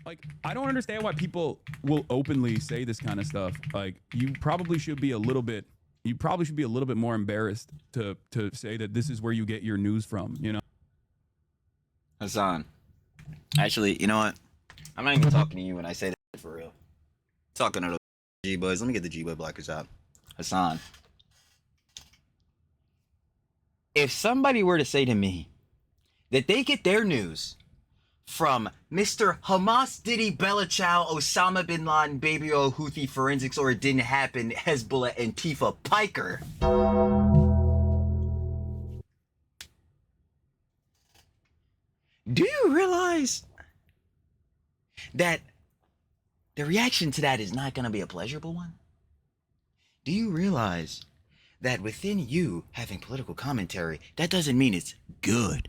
like, I don't understand why people will openly say this kind of stuff. Like, you probably should be a little bit more embarrassed to say that this is where you get your news from, you know? Hasan. Actually, you know what? I'm not even talking to you when I say that for real. Talking to the G-boys. Let me get the G-boy blockers out. Hasan. If somebody were to say to me that they get their news from Mr. Hamas Diddy Bella Chow Osama Bin Laden Baby O Houthi Forensics or it didn't happen Hezbollah Antifa Piker, do you realize that the reaction to that is not going to be a pleasurable one? Do you realize that within you having political commentary, that doesn't mean it's good?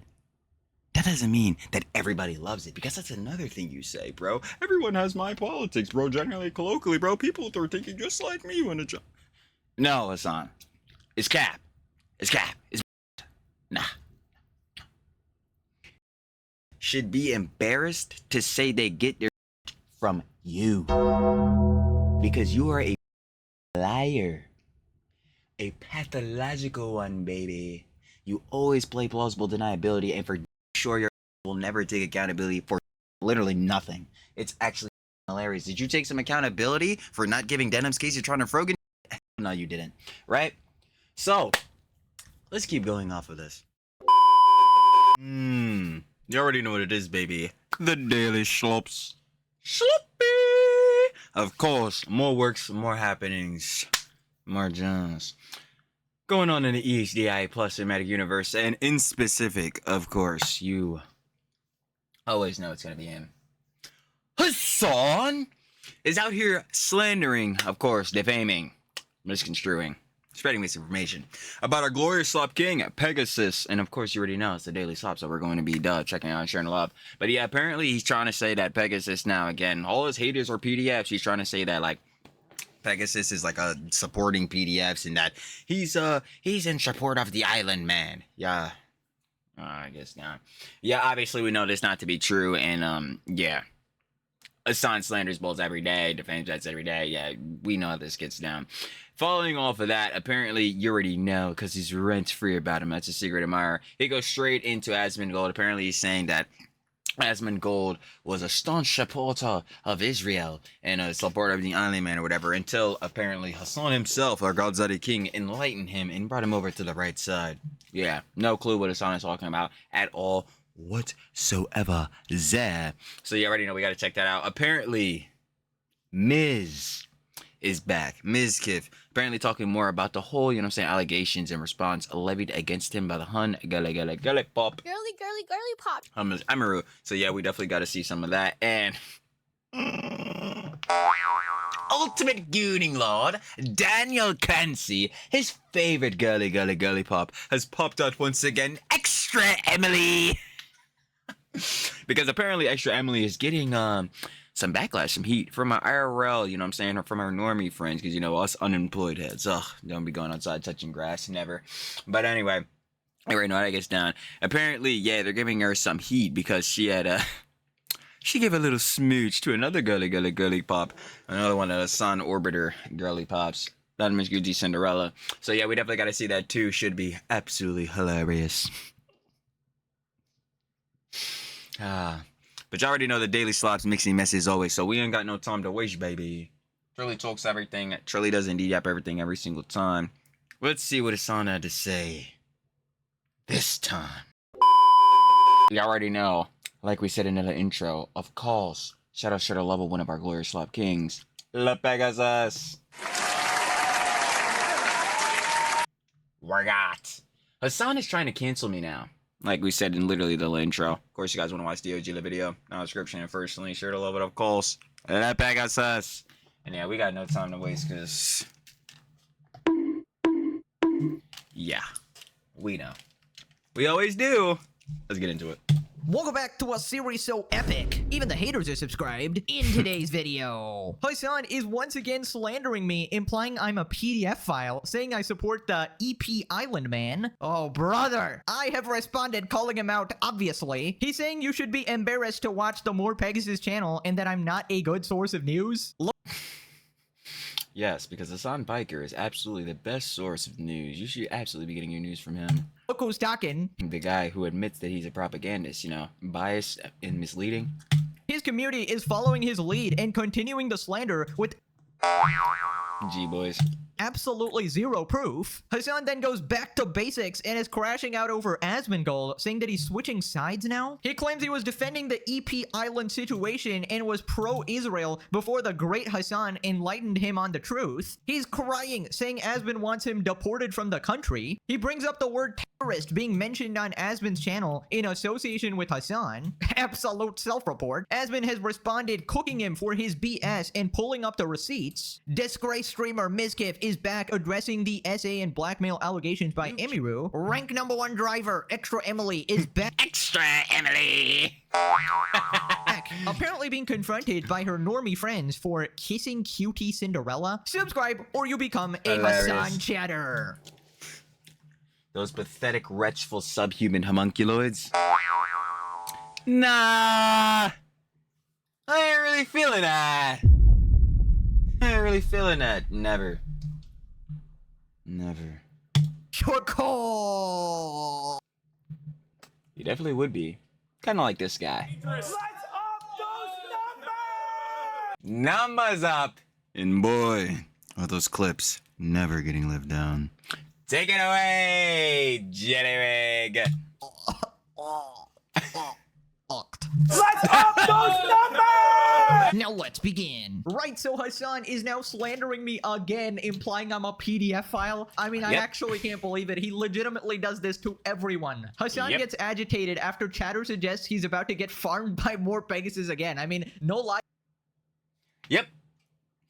That doesn't mean that everybody loves it, because that's another thing you say, bro. Everyone has my politics, bro. Generally, colloquially, bro, people are thinking just like me when it's... No, Hasan. It's cap. It's cap. It's... Nah. Should be embarrassed to say they get their from you. Because you are a liar. A pathological one, baby. You always play plausible deniability, and for sure you will never take accountability for literally nothing. It's actually hilarious. Did you take some accountability for not giving Denham's case you're trying to Frogan? No, you didn't. Right? So, let's keep going off of this. You already know what it is, baby. The Daily Slops. Sloppy! Of course, more works, more happenings, more jams going on in the EHDI plus cinematic universe, and in specific, of course, you always know it's gonna be him. Hasan is out here slandering, of course, defaming, misconstruing, spreading misinformation about our glorious slop king, Pegasus, and of course, you already know it's the Daily Slop, so we're going to be checking out and sharing love. But yeah, apparently he's trying to say that Pegasus now, again, all his haters are PDFs. He's trying to say that, like, Pegasus is like a supporting PDFs and that he's in support of the island man. Yeah. I guess not. Yeah, obviously we know this not to be true, and yeah. Hasan slanders bulls every day, defames vets every day. Yeah, we know how this gets down. Following off of that, apparently you already know because he's rent-free about him. That's a secret admirer. He goes straight into Asmongold. Apparently he's saying that Asmongold was a staunch supporter of Israel and a supporter of the island man or whatever, until apparently Hasan himself, our Godzilla king, enlightened him and brought him over to the right side. Yeah, no clue what Hasan is talking about at all whatsoever there. So you already know we got to check that out. Apparently, Miz is back. Mizkif apparently talking more about the whole, you know what I'm saying, allegations and response levied against him by the Hun Gully Pop. Girly pop. Amaru. So yeah, we definitely got to see some of that. And Ultimate Gooning Lord, Daniel Clancy, his favorite girly pop, has popped out once again. Extraemily. Because apparently Extraemily is getting some backlash, some heat from our IRL, you know what I'm saying, or from our normie friends, because, you know, us unemployed heads, don't be going outside touching grass, never. But anyway, I already know how that gets down. Apparently, yeah, they're giving her some heat because she had she gave a little smooch to another girly pop, another one of the Sun Orbiter girly pops, not Miss Gucci Cinderella. So yeah, we definitely got to see that too. Should be absolutely hilarious. But you already know the Daily Slops mixing messes always, so we ain't got no time to waste, baby. Trilly talks everything. Trilly does indeed yap everything every single time. Let's see what Hasan had to say this time. You already know, like we said in the intro, of course, shout out level one of our glorious slop kings, Morepegasus. Wargot. Hasan is trying to cancel me now. Like we said in literally the intro. Of course, you guys want to watch the OG video. Now description and first link. Sure to love it, of course. Morepegasus. And yeah, we got no time to waste because... yeah. We know. We always do. Let's get into it. Welcome back to a series so epic, even the haters are subscribed. In today's video, Hasan is once again slandering me, implying I'm a PDF file, saying I support the EP Island Man. Oh brother, I have responded calling him out, obviously. He's saying you should be embarrassed to watch the Morepegasus channel and that I'm not a good source of news. Yes, because Hasan Piker is absolutely the best source of news. You should absolutely be getting your news from him. Look who's talking. The guy who admits that he's a propagandist, you know, biased and misleading. His community is following his lead and continuing the slander with G-boys. absolutely zero proof. Hasan then goes back to basics and is crashing out over Asmongold, saying that he's switching sides now. He claims he was defending the EP Island situation and was pro-Israel before the great Hasan enlightened him on the truth. He's crying, saying Asmon wants him deported from the country. He brings up the word terrorist being mentioned on Asmon's channel in association with Hasan. Absolute self-report. Asmon has responded cooking him for his BS and pulling up the receipts. Disgraced streamer Mizkif is back addressing the SA and blackmail allegations by Emiru. Rank #1 driver Extraemily is back. Extraemily! Apparently being confronted by her normie friends for kissing cutie Cinderella. Subscribe or you become a Hilarious. Hasan chatter. Those pathetic, wretchful, subhuman homunculoids. Nah! I ain't really feeling that. I ain't really feeling that. Never. Never. Your call. You definitely would be. Kind of like this guy. Let's up those Numbers up! And boy, are those clips never getting lived down. Take it away, Jellyrig! Let's up those numbers! Now let's begin. Right, so Hasan is now slandering me again, implying I'm a PDF file. I mean, I Yep. actually can't believe it. He legitimately does this to everyone. Hasan Yep. gets agitated after chatter suggests he's about to get farmed by Morepegasus again. I mean, no lies Yep.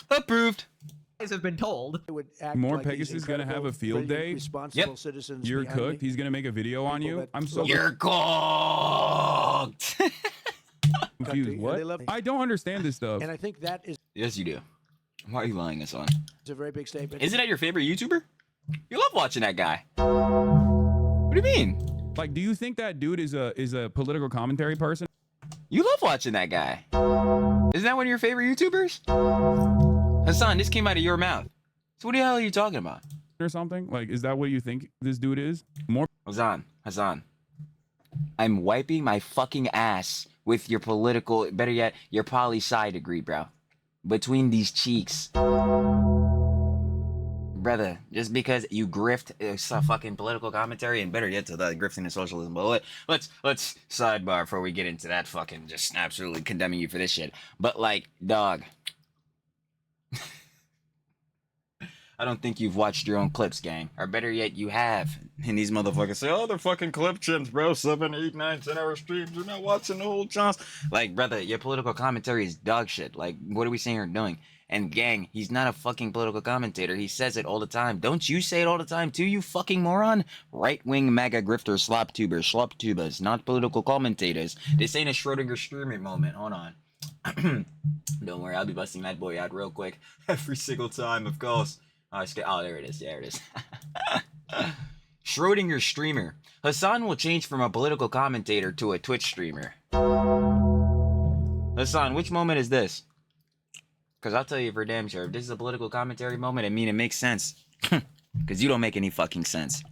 Approved. have been told. Morepegasus is gonna have a field day. Yep. Citizens You're behind cooked. me. He's gonna make a video on People you. that I'm so love You're cooked! confused. and What? they love- I don't understand this stuff. And I think that is Yes, you do. Why are you lying, Hasan? a very big statement. Isn't that your favorite YouTuber? You love watching that guy. What do you mean? Like, do you think that dude is a political commentary person You love watching that guy. Isn't that one of your favorite YouTubers? Hasan, this came out of your mouth. So what the hell are you talking about? or something? Like, is that what you think this dude is? More Hasan. I'm wiping my fucking ass with your political, better yet, your poli-sci degree, bro. Between these cheeks. Brother, just because you grift some fucking political commentary, and better yet to the grifting and socialism, but let's sidebar before we get into that fucking just absolutely condemning you for this shit. But like, dog, I don't think you've watched your own clips, gang. Or better yet, you have. And these motherfuckers say, oh, they're fucking clip chimps, bro. 7, 8, 9, 10 hour streams. You're not watching the whole chance. Like, brother, your political commentary is dog shit. Like, what are we saying you're doing? And gang, he's not a fucking political commentator. He says it all the time. Don't you say it all the time too, you fucking moron? Right-wing MAGA grifters, slop tubers, schlop tubers, not political commentators. This ain't a Schrodinger streaming moment. Hold on. Don't worry, I'll be busting that boy out real quick. Every single time, of course. Oh, there it is. There it is. Schrodinger streamer. Hasan will change from a political commentator to a Twitch streamer. Hasan, which moment is this? Because I'll tell you for damn sure, if this is a political commentary moment, I mean it makes sense. Because you don't make any fucking sense.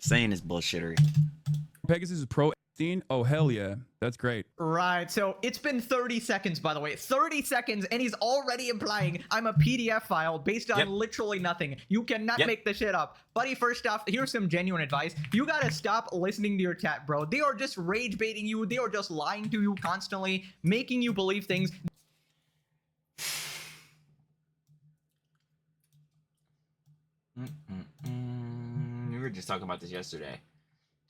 Saying this bullshittery. Pegasus is pro Epstein? Oh hell yeah, that's great. Right, so it's been 30 seconds, by the way. 30 seconds, and he's already implying I'm a PDF file based on Yep. literally nothing. You cannot Yep. make this shit up. Buddy, first off, here's some genuine advice. You gotta stop listening to your chat, bro. They are just rage baiting you. They are just lying to you constantly, making you believe things. We were just talking about this yesterday.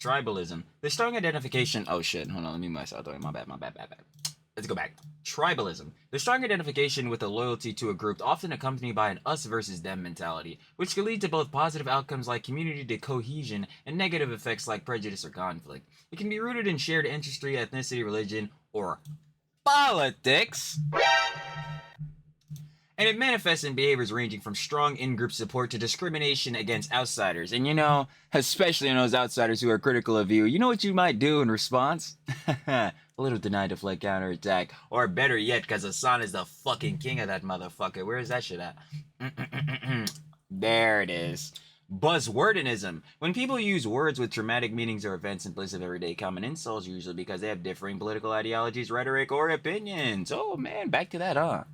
Tribalism. The strong identification. Oh shit. Hold on. Let me myself. My bad. let's go back. Tribalism. The strong identification with a loyalty to a group, often accompanied by an us versus them mentality, which can lead to both positive outcomes like community cohesion and negative effects like prejudice or conflict. It can be rooted in shared ancestry, ethnicity, religion, or politics. And it manifests in behaviors ranging from strong in-group support to discrimination against outsiders. And you know, especially in those outsiders who are critical of you, you know what you might do in response? A little deny, deflect, counterattack. Or better yet, because Hasan is the fucking king of that motherfucker. Where is that shit at? There it is. Buzzwordinism. When people use words with dramatic meanings or events in place of everyday common insults, usually because they have differing political ideologies, rhetoric, or opinions. Oh man, back to that, huh?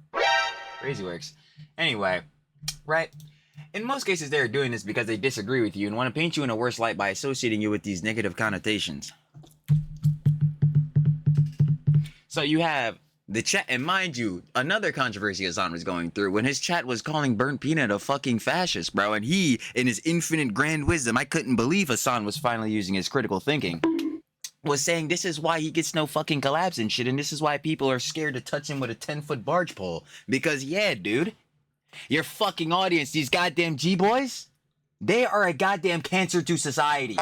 Crazy works. Anyway, right? In most cases, they're doing this because they disagree with you and want to paint you in a worse light by associating you with these negative connotations. So you have the chat, and mind you, another controversy Hasan was going through when his chat was calling Burnt Peanut a fucking fascist, bro. And he, in his infinite grand wisdom, I couldn't believe Hasan was finally using his critical thinking, was saying this is why he gets no fucking collabs and shit, and this is why people are scared to touch him with a 10-foot barge pole. Because yeah, dude, your fucking audience, these goddamn G-boys, they are a goddamn cancer to society.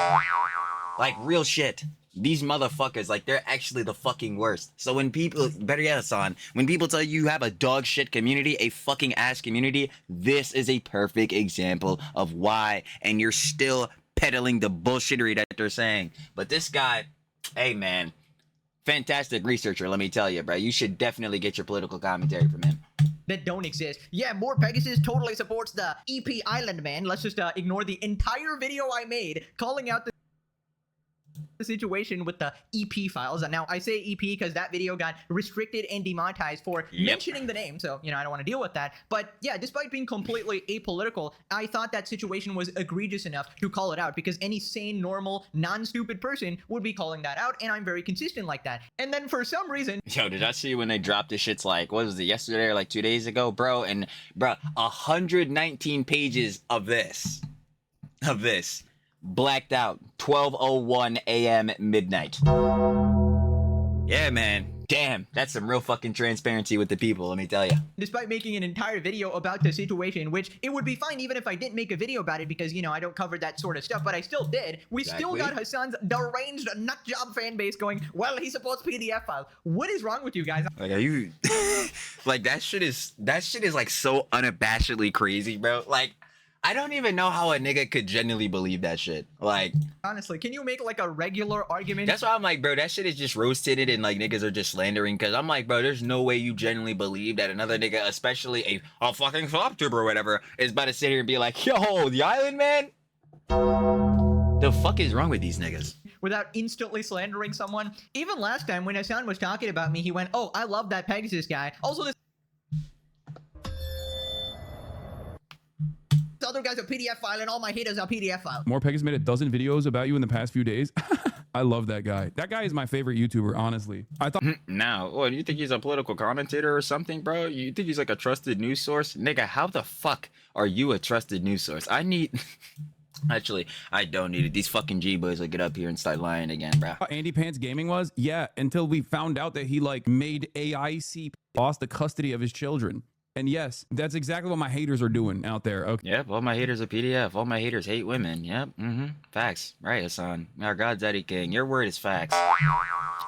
Like, real shit. These motherfuckers, like, they're actually the fucking worst. So when people, better yet, Hasan, when people tell you you have a dog shit community, a fucking ass community, this is a perfect example of why, and you're still peddling the bullshittery that they're saying. But this guy, hey man, fantastic researcher, let me tell you, bro. You should definitely get your political commentary from him. That don't exist. Yeah, Morepegasus totally supports the EP Island, man. Let's just ignore the entire video I made calling out the situation with the EP files. And now I say EP because that video got restricted and demonetized for mentioning the name, so you know I don't want to deal with that. But yeah, despite being completely apolitical, I thought that situation was egregious enough to call it out, because any sane, normal, non-stupid person would be calling that out, and I'm very consistent like that. And then for some reason, yo, did I see when they dropped this shit's like, what was it, yesterday or like 2 days ago, bro? And bro, 119 pages of this blacked out 12:01 a.m. at midnight. Yeah, man. Damn, that's some real fucking transparency with the people, let me tell you. Despite making an entire video about the situation, which it would be fine even if I didn't make a video about it because, you know, I don't cover that sort of stuff, but I still did. We still got Hasan's deranged nutjob fan base going, well, he supports PDF files. What is wrong with you guys? Like, are you... like, that shit is like so unabashedly crazy, bro. Like, I don't even know how a nigga could genuinely believe that shit. Like, honestly, can you make like a regular argument? That's why I'm like, bro, that shit is just rose-tinted and like niggas are just slandering. Cause I'm like, bro, there's no way you genuinely believe that another nigga, especially a fucking flop tuber or whatever, is about to sit here and be like, yo, the island man? The fuck is wrong with these niggas? Without instantly slandering someone. Even last time when Hasan was talking about me, he went, oh, I love that Pegasus guy. Also, this other guy's a PDF file and all my haters are PDF files. Morepegasus made a dozen videos about you in the past few days. I love that guy. That guy is my favorite YouTuber, honestly. I thought... Now, what, you think he's a political commentator or something, bro? You think he's like a trusted news source? Nigga, how the fuck are you a trusted news source? I need... Actually, I don't need it. These fucking G-boys will get up here and start lying again, bro. Andy Pants Gaming was? Yeah, until we found out that he, like, made AIC lost the custody of his children. And yes, that's exactly what my haters are doing out there. Okay. Yep, all my haters are PDF. All my haters hate women. Yep, facts. Right, Hasan. Our God's Daddy King. Your word is facts.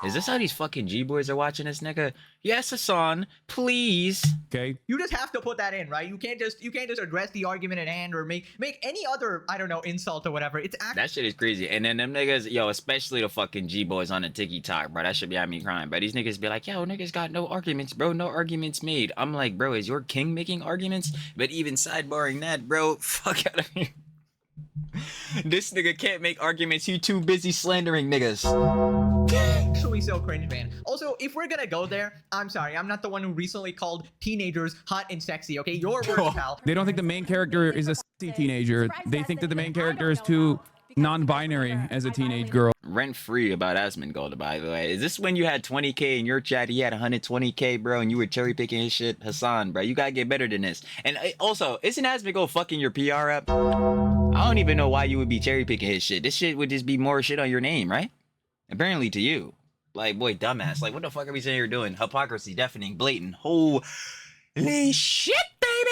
Is this how these fucking G-boys are watching this nigga? Yes, Hasan, please. Okay. You just have to put that in, right? You can't just address the argument at hand or make any other, I don't know, insult or whatever. It's that shit is crazy. And then them niggas, yo, especially the fucking G-boys on the TikTok, bro. That should be having me crying. But these niggas be like, yo, niggas got no arguments, bro. No arguments made. I'm like, bro, is your king making arguments? But even sidebarring that, bro, fuck out of here. This nigga can't make arguments. You too busy slandering niggas. Actually so cringe, man. Also, if we're gonna go there, I'm sorry, I'm not the one who recently called teenagers hot and sexy, okay? Your words, pal. They don't think the main character is a sexy teenager. They think that the main character is too non-binary as a teenage girl. Rent-free about Asmongold, by the way. Is this when you had 20K in your chat, he had 120K, bro, and you were cherry-picking his shit? Hasan, bro, you gotta get better than this. And also, isn't Asmongold fucking your PR up? I don't even know why you would be cherry-picking his shit. This shit would just be more shit on your name, right? Apparently to you. Like, boy, dumbass. Like, what the fuck are we saying you're doing? Hypocrisy, deafening, blatant. Holy shit, baby!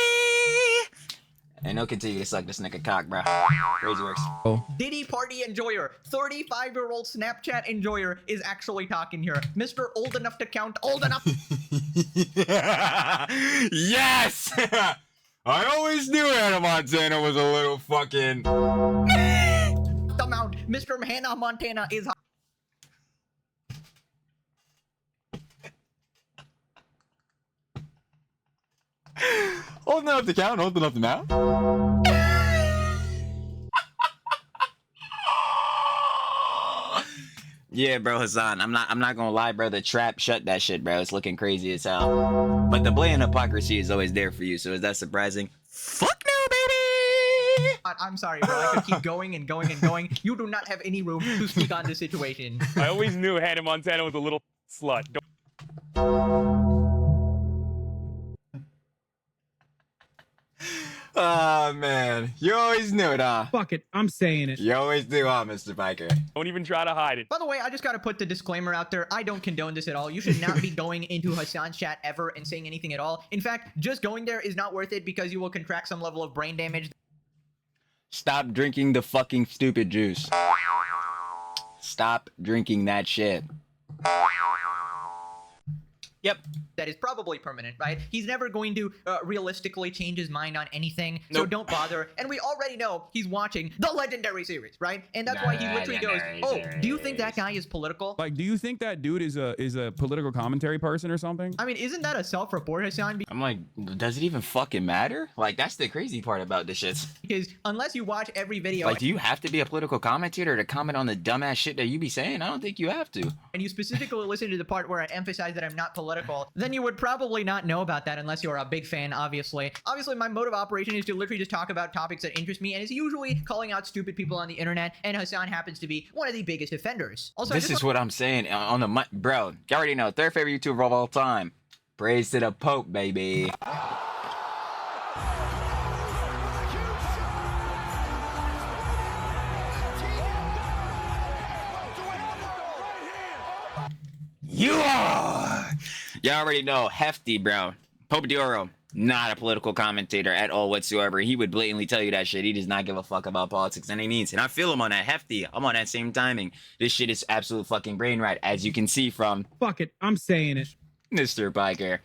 And they'll continue to suck this nigga cock, bro. Crazy works. Diddy party enjoyer, 35-year-old Snapchat enjoyer is actually talking here. Mr. Old enough to count, old enough. Yes! I always knew Hannah Montana was a little fucking... The mount. Mr. Hannah Montana is Old enough to count, old enough to mount. Yeah, bro, Hasan. I'm not gonna lie, bro. The trap shut that shit, bro. It's looking crazy as hell. But the blatant hypocrisy is always there for you. So is that surprising? Fuck no, baby. I'm sorry, bro. I could keep going and going and going. You do not have any room to speak on this situation. I always knew Hannah Montana was a little slut. Oh man, you always knew it, huh? Fuck it, I'm saying it. You always do, huh, Mr. Biker? Don't even try to hide it. By the way, I just gotta put the disclaimer out there. I don't condone this at all. You should not be going into Hasan's chat ever and saying anything at all. In fact, just going there is not worth it because you will contract some level of brain damage. Stop drinking the fucking stupid juice. Stop drinking that shit. Yep. That is probably permanent, right? He's never going to realistically change his mind on anything, so Nope. don't bother. And we already know he's watching the Legendary series, right? And that's why he literally goes, "Oh, do you think that guy is political?" Like, do you think that dude is a political commentary person or something? I mean, isn't that a self-report, Hasan? I'm like, does it even fucking matter? Like, that's the crazy part about this shit. Because unless you watch every video Like, do you have to be a political commentator to comment on the dumbass shit that you be saying? I don't think you have to. and you specifically listen to the part where I emphasize that I'm not political, then you would probably not know about that unless you're a big fan, obviously. Obviously, my mode of operation is to literally just talk about topics that interest me, and it's usually calling out stupid people on the internet, and Hasan happens to be one of the biggest offenders. Also, This is what I'm saying on the bro. You already know, third favorite YouTuber of all time. Praise to the Pope, baby. You are. Y'all already know, hefty, bro. Pope Dioro, not a political commentator at all whatsoever. He would blatantly tell you that shit. He does not give a fuck about politics any means. And I feel him on that hefty. I'm on that same timing. This shit is absolute fucking brain rot, as you can see from Fuck it, I'm saying it. Mr. Biker.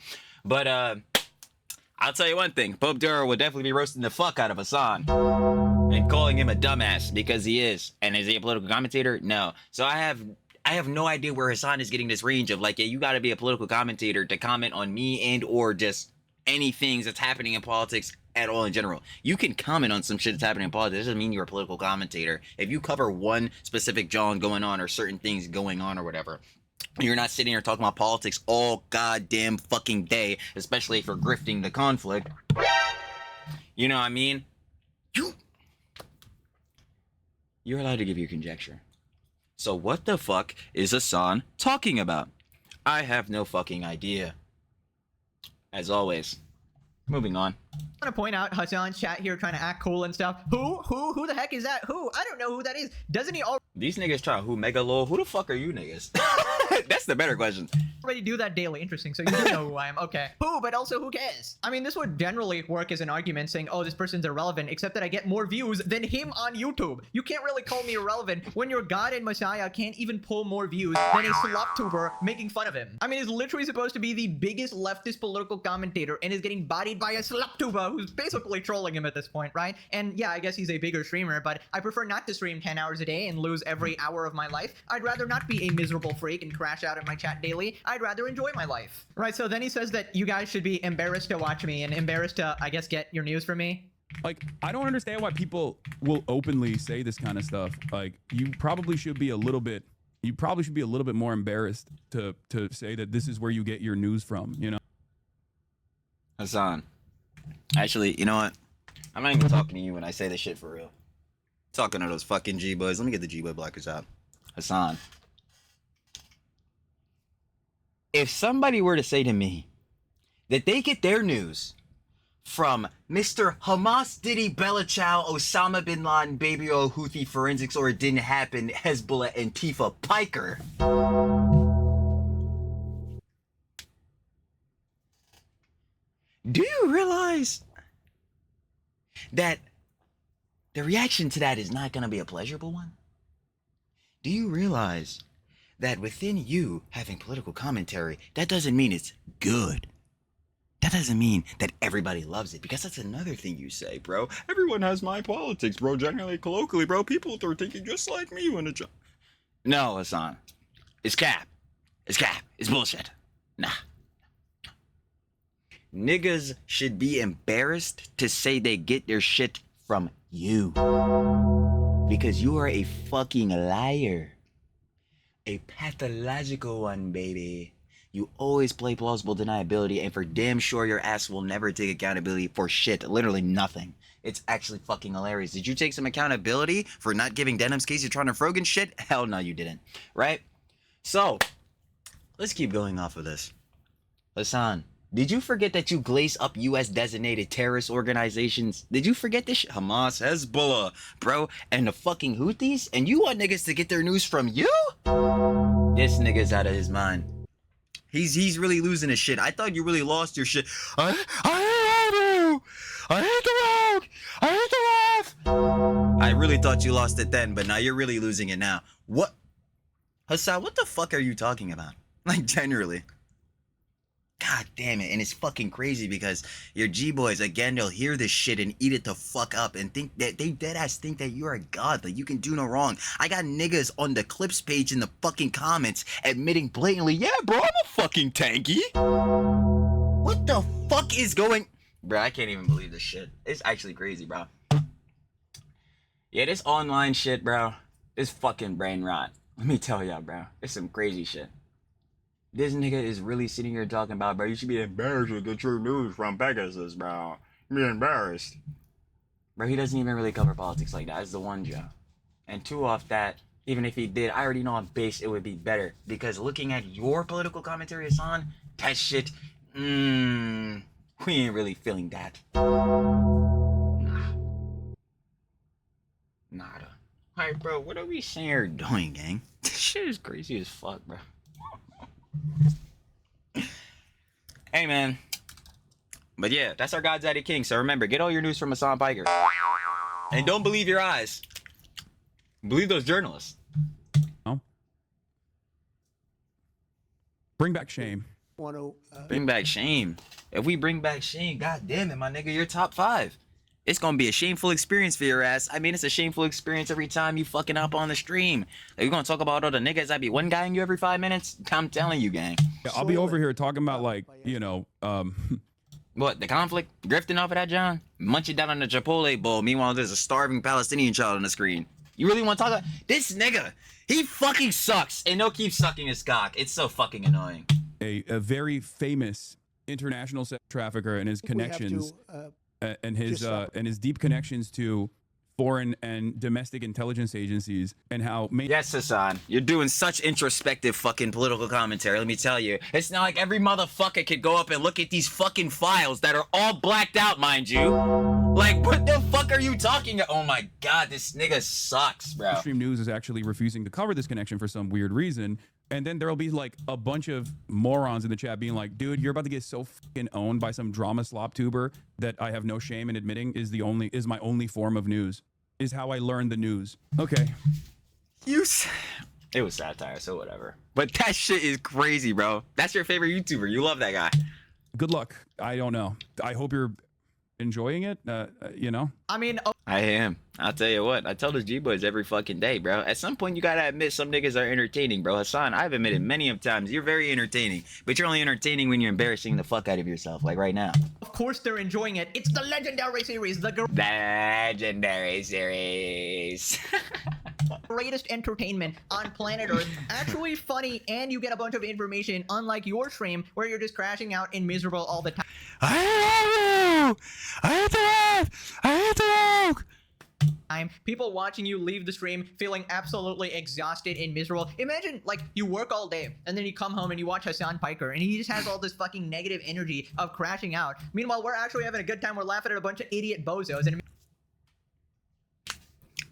But I'll tell you one thing. Pope Dioro will definitely be roasting the fuck out of Hasan and calling him a dumbass, because he is. And is he a political commentator? No. So I have no idea where Hasan is getting this range of, like, yeah, you got to be a political commentator to comment on me and or just anything that's happening in politics at all in general. You can comment on some shit that's happening in politics. It doesn't mean you're a political commentator. If you cover one specific John going on or certain things going on or whatever, you're not sitting here talking about politics all goddamn fucking day, especially if you're grifting the conflict. You know what I mean? You're allowed to give your conjecture. So what the fuck is Hasan talking about? I have no fucking idea. As always. Moving on. I want to point out Hasan's chat here trying to act cool and stuff. Who the heck is that? Who? I don't know who that is. Doesn't he These niggas try who mega lol. Who the fuck are you niggas? That's the better question. already do that daily? Interesting. So you do know who I am. Okay. Who, but also who cares? I mean, this would generally work as an argument saying, oh, this person's irrelevant, except that I get more views than him on YouTube. You can't really call me irrelevant when your God and Messiah can't even pull more views than a slop tuber making fun of him. I mean, he's literally supposed to be the biggest leftist political commentator and is getting bodied by a slop tuber who's basically trolling him at this point, right? And yeah, I guess he's a bigger streamer, but I prefer not to stream 10 hours a day and lose every hour of my life. I'd rather not be a miserable freak and crash out at my chat daily. I'd rather enjoy my life. Right, so then he says that you guys should be embarrassed to watch me and embarrassed to, I guess, get your news from me. Like, I don't understand why people will openly say this kind of stuff. Like, you probably should be a little bit more embarrassed to say that this is where you get your news from, you know? Hasan. Actually, you know what? I'm not even talking to you when I say this shit for real. Talking to those fucking G-boys. Let me get the G-boy blockers out. Hasan. If somebody were to say to me that they get their news from Mr. Hamas, Diddy, Bella Chow, Osama Bin Laden, Baby O, Houthi Forensics, or it didn't happen, Hezbollah, Antifa, Piker, Do you realize that the reaction to that is not going to be a pleasurable one? Do you realize that within you having political commentary, that doesn't mean it's good? That doesn't mean that everybody loves it, because that's another thing you say, bro. Everyone has my politics, bro. Generally, colloquially, bro, people are thinking just like me when it's... No, Hasan. It's cap. It's cap. It's bullshit. Nah. Niggas should be embarrassed to say they get their shit from you. Because you are a fucking liar. A pathological one, baby. You always play plausible deniability, and for damn sure your ass will never take accountability for shit. Literally nothing. It's actually fucking hilarious. Did you take some accountability for not giving Denham's case of Charter Frogan shit? Hell no, you didn't. Right? So, let's keep going off of this. Hasan, did you forget that you glaze up U.S. designated terrorist organizations? Did you forget this shit? Hamas, Hezbollah, bro, and the fucking Houthis? And you want niggas to get their news from you? This nigga's out of his mind. He's really losing his shit. I thought you really lost your shit. I hate you. I hate the road. I hate the left. I really thought you lost it then, but now you're really losing it now. What? Hasan, what the fuck are you talking about? Like, generally. God damn it. And it's fucking crazy because your G-boys, again, they'll hear this shit and eat it the fuck up and think that they deadass think that you're a god, that you can do no wrong. I got niggas on the clips page in the fucking comments admitting blatantly, yeah, bro, I'm a fucking tanky. What the fuck is going... Bro, I can't even believe this shit. It's actually crazy, bro. Yeah, this online shit, bro, is fucking brain rot. Let me tell y'all, bro. It's some crazy shit. This nigga is really sitting here talking about, bro, you should be embarrassed to get true news from Pegasus, bro. Be embarrassed. Bro, he doesn't even really cover politics like that. That's the one job. And two off that, even if he did, I already know on base it would be better. Because looking at your political commentary, Hasan, that shit, we ain't really feeling that. Nah. Nada. Alright, bro, what are we saying here doing, gang? This shit is crazy as fuck, bro. Hey, man. But yeah, that's our God's Daddy King. So remember, get all your news from Hasan Piker. And don't believe your eyes. Believe those journalists. Oh. Bring back shame. Bring back shame. If we bring back shame, god damn it, my nigga, you're top 5. It's gonna be a shameful experience for your ass. I mean, it's a shameful experience every time you fucking up on the stream. Are you gonna talk about all the niggas that be one-guying you every 5 minutes? I'm telling you, gang. Yeah, I'll be over here talking about, like, you know, What, the conflict? Grifting off of that, John? Munching down on the Chipotle bowl. Meanwhile, there's a starving Palestinian child on the screen. You really want to talk about this nigga? He fucking sucks, and he'll keep sucking his cock. It's so fucking annoying. a very famous international sex trafficker and his connections and his deep connections to foreign and domestic intelligence agencies, and how yes, Hasan, you're doing such introspective fucking political commentary. Let me tell you, it's not like every motherfucker could go up and look at these fucking files that are all blacked out, mind you. Like, what the fuck are you talking about? Oh my god, this nigga sucks, bro. mainstream news is actually refusing to cover this connection for some weird reason. And then there'll be like a bunch of morons in the chat being like, dude, you're about to get so fucking owned by some drama slop tuber that I have no shame in admitting is my only form of news, is how I learned the news. Okay. It was satire, so whatever. But that shit is crazy, bro. That's your favorite YouTuber. You love that guy. Good luck. I don't know. I hope you're enjoying it, you know? I mean, I am. I'll tell you what. I tell those G-boys every fucking day, bro. At some point, you gotta admit some niggas are entertaining, bro. Hasan, I've admitted many of times you're very entertaining, but you're only entertaining when you're embarrassing the fuck out of yourself, like right now. of course they're enjoying it. It's the legendary series, the Legendary series. greatest entertainment on planet Earth. Actually funny, and you get a bunch of information, unlike your stream where you're just crashing out and miserable all the time. I love you. I hate the left. I hate the rogue. People watching you leave the stream feeling absolutely exhausted and miserable. Imagine, like, you work all day and then you come home and you watch Hasan Piker and he just has all this fucking negative energy of crashing out. Meanwhile, we're actually having a good time. We're laughing at a bunch of idiot bozos. And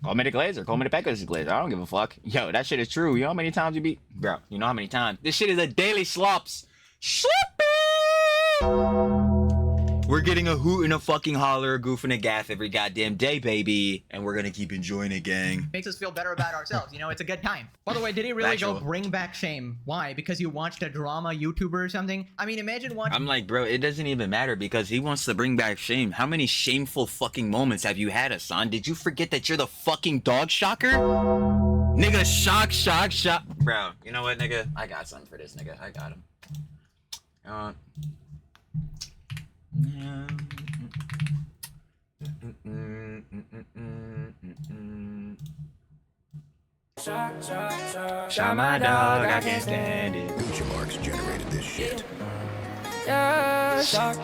Call me the Glazer. Call me the Pegasus Glazer. I don't give a fuck. Yo, that shit is true. You know how many times you beat? Bro, you know how many times? This shit is a daily slops. Sloppy! We're getting a hoot and a fucking holler, a goof and a gaff every goddamn day, baby. And we're gonna keep enjoying it, gang. Makes us feel better about ourselves. You know, it's a good time. By the way, did he really go Factual. bring back shame? Why? Because you watched a drama YouTuber or something? I mean, imagine watching. I'm like, bro, it doesn't even matter because he wants to bring back shame. How many shameful fucking moments have you had, Hasan? Did you forget that you're the fucking dog shocker? Nigga, shock. Bro, you know what, nigga? I got something for this, nigga. I got him. Shot my dog, I can't stand it. Marks generated this shit. Yeah, shot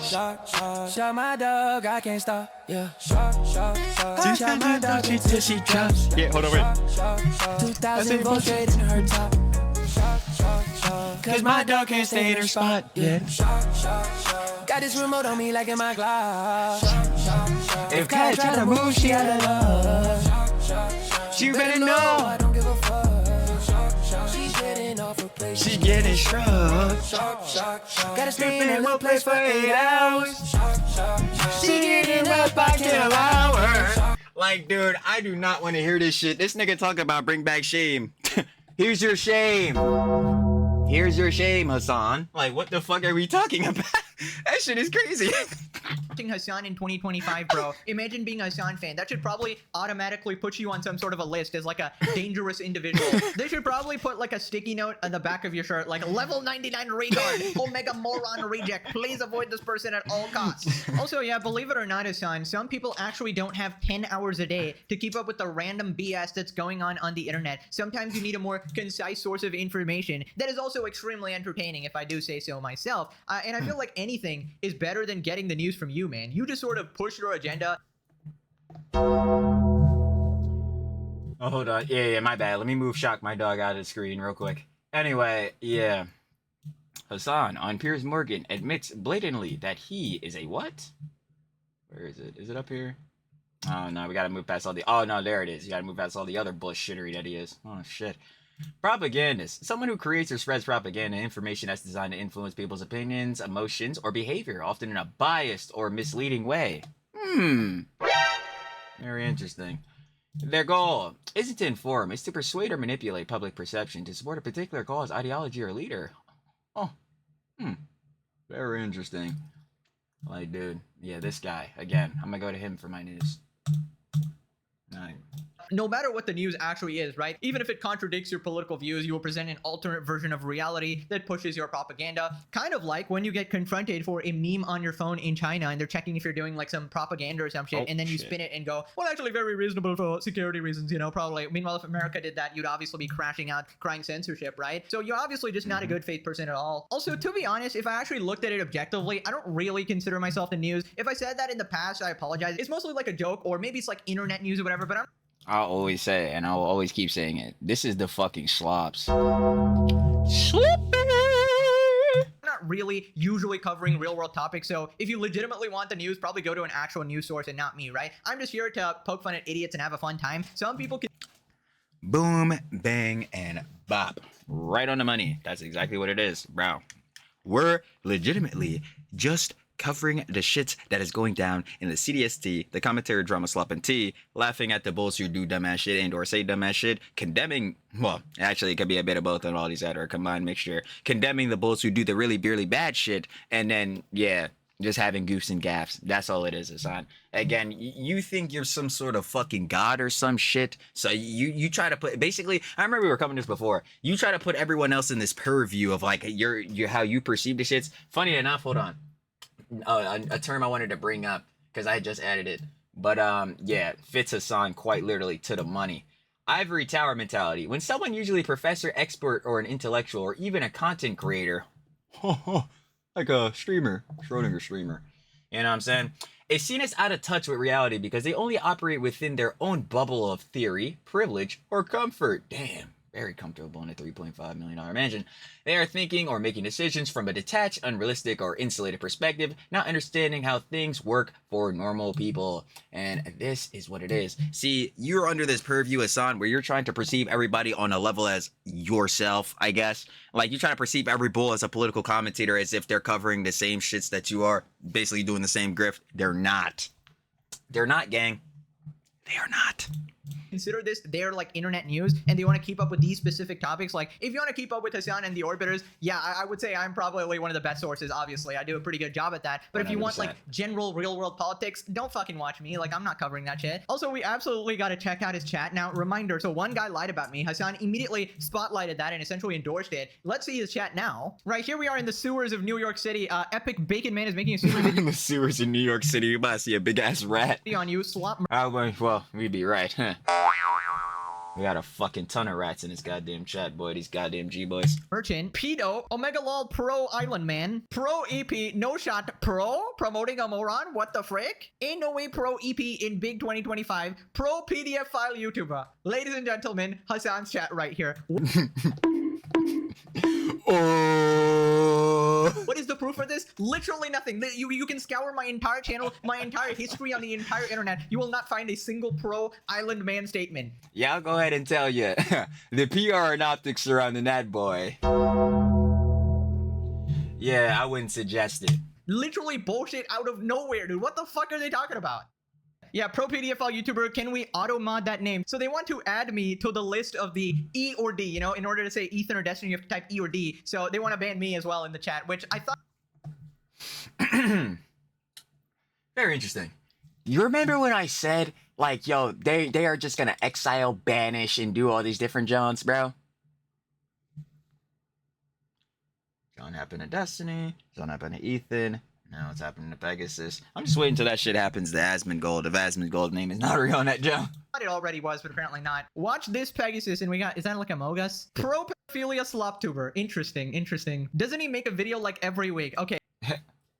my dog, I can't stop. Yeah, shot my dog till she drops. Yeah, hold on, wait. 2,000 volts straight in her top. Cause my dog can't stay in her spot. Yeah, got this remote on me like in my Glock. If Kat try to move, she out of love. She better know I don't give a fuck. She's getting off her place. She getting shrugged. Gotta stay in one place for 8 hours. She getting up by kill hours. Like, dude, I do not want to hear this shit. This nigga talking about bring back shame. Here's your shame. Here's your shame, Hasan. Like, what the fuck are we talking about? That shit is crazy. Hasan in 2025, bro. Imagine being a Hasan fan. That should probably automatically put you on some sort of a list as like a dangerous individual. They should probably put like a sticky note on the back of your shirt, like level 99 retard, omega moron reject. Please avoid this person at all costs. Also, yeah, believe it or not, Hasan, some people actually don't have 10 hours a day to keep up with the random BS that's going on the internet. Sometimes you need a more concise source of information that is also extremely entertaining, if I do say so myself. And I feel like anything is better than getting the news from you, man. You just sort of push your agenda. Oh, hold on. Yeah, my bad. Let me move Shock my dog out of the screen real quick. Anyway, yeah. Hasan on Piers Morgan admits blatantly that he is a what? Where is it? Is it up here? Oh, no, we gotta move past all the... Oh, no, there it is. You gotta move past all the other bullshittery that he is. Oh, shit. Propagandist. Someone who creates or spreads propaganda and information that's designed to influence people's opinions, emotions, or behavior, often in a biased or misleading way. Very interesting. Their goal isn't to inform, it's to persuade or manipulate public perception to support a particular cause, ideology, or leader. Oh. Very interesting. Like, dude. Yeah, this guy. Again, I'm gonna go to him for my news. Alright. No matter what the news actually is, right? Even if it contradicts your political views, you will present an alternate version of reality that pushes your propaganda. Kind of like when you get confronted for a meme on your phone in China and they're checking if you're doing like some propaganda or some shit, and then you spin it and go, well, actually very reasonable for security reasons, you know, probably. Meanwhile, if America did that, you'd obviously be crashing out, crying censorship, right? So you're obviously just not a good faith person at all. Also, to be honest, if I actually looked at it objectively, I don't really consider myself the news. If I said that in the past, I apologize. It's mostly like a joke, or maybe it's like internet news or whatever, but I'll always say, and I'll always keep saying it, this is the fucking slops. not really usually covering real world topics. So if you legitimately want the news, probably go to an actual news source and not me, right? I'm just here to poke fun at idiots and have a fun time. Some people can... Boom, bang, and bop. Right on the money. That's exactly what it is, bro. We're legitimately just covering the shit that is going down in the CDST, the commentary drama slop and tea, laughing at the bulls who do dumbass shit and or say dumbass shit, condemning, well, actually it could be a bit of both and all these that are a combined mixture, condemning the bulls who do the really barely bad shit, and then, yeah, just having goofs and gaffs. That's all it is, Hasan. Again, you think you're some sort of fucking god or some shit, so you try to put, basically, I remember we were covering this before, you try to put everyone else in this purview of like, your how you perceive the shits. Funny enough, hold on. A term I wanted to bring up because I just added it, but yeah, fits Hasan quite literally to the money. Ivory tower mentality. When someone, usually a professor, expert, or an intellectual, or even a content creator, like a streamer, Schrodinger streamer, you know what I'm saying, is seen as out of touch with reality because they only operate within their own bubble of theory, privilege, or comfort. Damn, very comfortable in a $3.5 million mansion. They are thinking or making decisions from a detached, unrealistic, or insulated perspective, not understanding how things work for normal people. And this is what it is. See, you're under this purview, Hasan, where you're trying to perceive everybody on a level as yourself, I guess. Like, you're trying to perceive every bull as a political commentator as if they're covering the same shits that you are, basically doing the same grift. They're not. They're not, gang. They are not. Consider this their like internet news, and they want to keep up with these specific topics. Like, if you want to keep up with Hasan and the Orbiters, yeah, I would say I'm probably one of the best sources. Obviously, I do a pretty good job at that. But if you want 100%. like general real world politics, don't fucking watch me. Like, I'm not covering that shit. Also, we absolutely got to check out his chat. Now, reminder, so one guy lied about me. Hasan immediately spotlighted that and essentially endorsed it. Let's see his chat now. Right, here we are in the sewers of New York City. Epic Bacon Man is making a super In the sewers in New York City, you might see a big ass rat. video on you. Slop Well, we'd be right, huh? We got a fucking ton of rats in this goddamn chat, boy. These goddamn G-boys. Merchant, Pedo, Omega Lol Pro Island Man, Pro EP, No Shot Pro, promoting a moron, what the frick? Ain't no way Pro EP in big 2025, Pro PDF file YouTuber. Ladies and gentlemen, Hasan's chat right here. What is the proof for this? Literally nothing. You can scour my entire channel, my entire history on the entire internet. You will not find a single Pro Island Man statement. Yeah, I'll go ahead and tell you. The PR and optics surrounding that boy. Yeah, I wouldn't suggest it. Literally bullshit out of nowhere, dude. What the fuck are they talking about? Yeah, Pro PDF file YouTuber, can we auto mod that name? So they want to add me to the list of the E or D, you know, in order to say Ethan or Destiny, you have to type E or D. So they want to ban me as well in the chat, which I thought. Very interesting. You remember when I said, like, yo, they are just gonna exile, banish, and do all these different Johns, bro? John happened to Destiny. John happened to Ethan. Now it's happening to Pegasus. I'm just waiting until that shit happens to Asmongold. If Asmongold's name is not real on that John. It already was, but apparently not. Watch this Pegasus, and we got, is that like a Mogus? Pro Pedophilia Slop Tuber. Interesting, interesting. Doesn't he make a video like every week? Okay.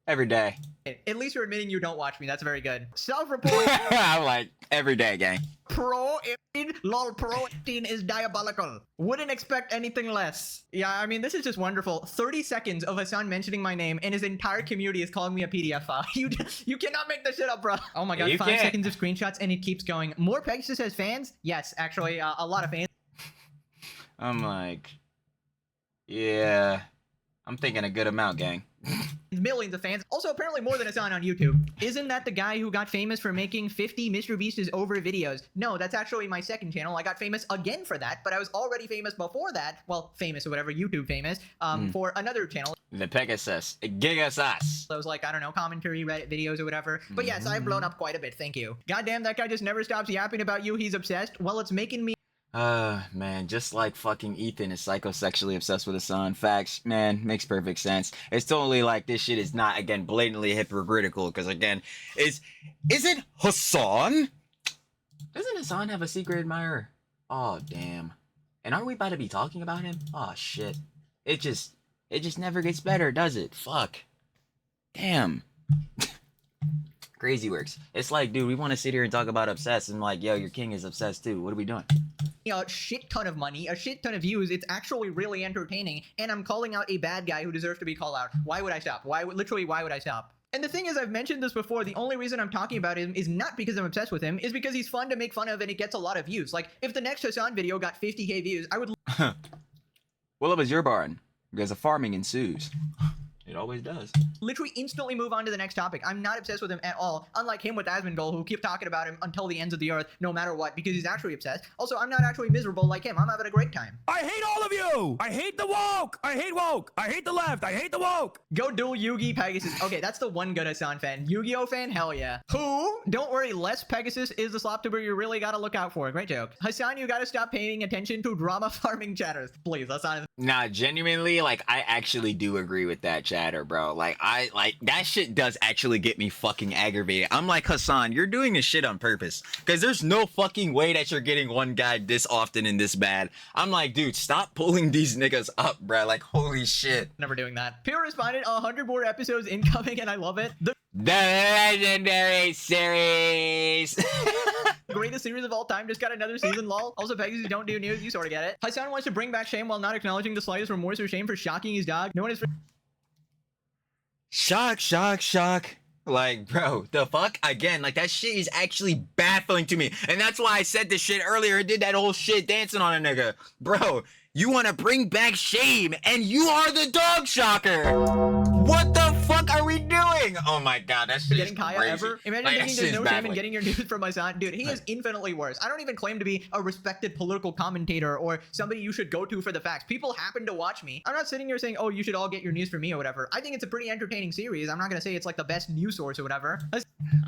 Every day. At least you're admitting you don't watch me. That's very good. Self-report. I'm like, every day, gang. Pro 18, lol, Pro 18 is diabolical. Wouldn't expect anything less. Yeah, I mean, this is just wonderful. 30 seconds of Hasan mentioning my name, and his entire community is calling me a PDF file. You cannot make this shit up, bro. Oh my god, You 5 can't. seconds of screenshots, and it keeps going. Morepegasus has fans? Yes, actually, a lot of fans. I'm like, yeah, I'm thinking a good amount, gang. Millions of fans. Also, apparently more than Hasan on YouTube. Isn't that the guy who got famous for making 50 Mr. Beast is over videos? No, that's actually my second channel. I got famous again for that, but I was already famous before that. Well, famous or whatever, YouTube famous, for another channel. The Pegasus, Gigasus. Those, like, I don't know, commentary, Reddit videos or whatever. But yes, I've blown up quite a bit. Thank you. Goddamn, that guy just never stops yapping about you. He's obsessed. Well, it's making me. Man, just like fucking Ethan is psychosexually obsessed with Hasan. Facts, man, makes perfect sense. It's totally like this shit is not, again, blatantly hypocritical, because again, isn't Hasan? Doesn't Hasan have a secret admirer? Oh, damn. And aren't we about to be talking about him? Oh, shit. It just never gets better, does it? Fuck. Damn. Crazy works. It's like, dude, we want to sit here and talk about obsessed, and like, yo, your king is obsessed too. What are we doing? A shit ton of money, a shit ton of views. It's actually really entertaining, and I'm calling out a bad guy who deserves to be called out. Why would I stop? Why would I stop? And the thing is, I've mentioned this before, the only reason I'm talking about him is not because I'm obsessed with him, is because he's fun to make fun of and it gets a lot of views. Like, if the next Hasan video got 50k views, I would Well, it was your barn, because the farming ensues. It always does. literally instantly move on to the next topic. I'm not obsessed with him at all, unlike him with Asmongold, who keep talking about him until the ends of the earth, no matter what, because he's actually obsessed. Also, I'm not actually miserable like him. I'm having a great time. I hate all of you. I hate the woke. I hate woke. I hate the left. I hate the woke. Go duel Yugi Pegasus. Okay, that's the one good Hasan fan. Yu-Gi-Oh fan? Hell yeah. Who? Don't worry, less Pegasus is the slop tuber you really gotta look out for. Great joke. Hasan, you gotta stop paying attention to drama farming chatters. Please, Hasan is. Nah, genuinely, like, I actually do agree with that chatter, bro. Like, that shit does actually get me fucking aggravated. I'm like, Hasan, you're doing this shit on purpose. Because there's no fucking way that you're getting one guy this often and this bad. I'm like, dude, stop pulling these niggas up, bro. Like, holy shit. Never doing that. Pure responded, 100 more episodes incoming, and I love it. The Legendary Series. greatest series of all time just got another season, lol. Also, Pegasus don't do news. You sort of get it. Hasan wants to bring back shame while not acknowledging the slightest remorse or shame for shocking his dog. No one is. Shock, shock, shock. Like, bro, the fuck? Again, like, that shit is actually baffling to me. And that's why I said this shit earlier and did that whole shit dancing on a nigga. Bro, you want to bring back shame, and you are the dog shocker. What the fuck are we doing? Oh my god, that shit is Getting Kaya crazy. ever? Imagine Like, that thinking shit there's is no shame in baffling. getting your news from Hasan. Dude, he is infinitely worse. I don't even claim to be a respected political commentator or somebody you should go to for the facts. People happen to watch me. I'm not sitting here saying, oh, you should all get your news from me or whatever. I think it's a pretty entertaining series. I'm not going to say it's like the best news source or whatever.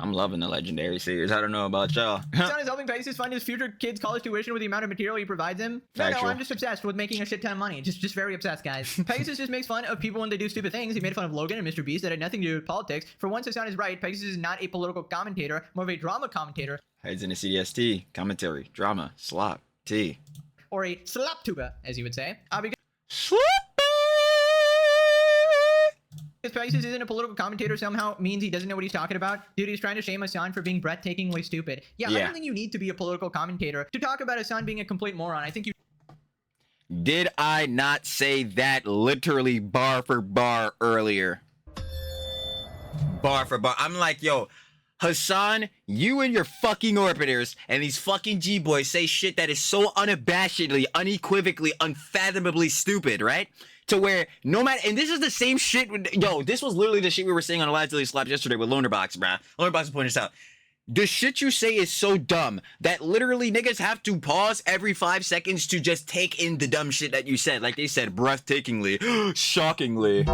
I'm loving the Legendary series. I don't know about y'all. Hasan is helping Pegasus fund his future kid's college tuition with the amount of material he provides him. No, Factual. I'm just obsessed with making a shit ton of money. Just very obsessed, guys. Pegasus just makes fun of people when they do stupid things. He made fun of Logan and Mr. Beast that had nothing to do with politics. For once, Hasan is right. Pegasus is not a political commentator, more of a drama commentator, Heads in a CDST, commentary, drama, slop, tea. or a slop tuba, as you would say. Because Pegasus isn't a political commentator somehow means he doesn't know what he's talking about. Dude, he's trying to shame Hasan for being breathtakingly stupid. Yeah, I Yeah. don't think you need to be a political commentator to talk about Hasan being a complete moron. I think you Did I not say that literally bar for bar earlier? Bar for bar. I'm like, yo, Hasan, you and your fucking orbiters and these fucking G-boys say shit that is so unabashedly, unequivocally, unfathomably stupid, right? To where no matter, and this is the same shit, yo, this was literally the shit we were saying on Allegedly Slaps yesterday with Lonerbox, bruh. Lonerbox pointed this out. The shit you say is so dumb that literally niggas have to pause every 5 seconds to just take in the dumb shit that you said. Like they said, breathtakingly, shockingly.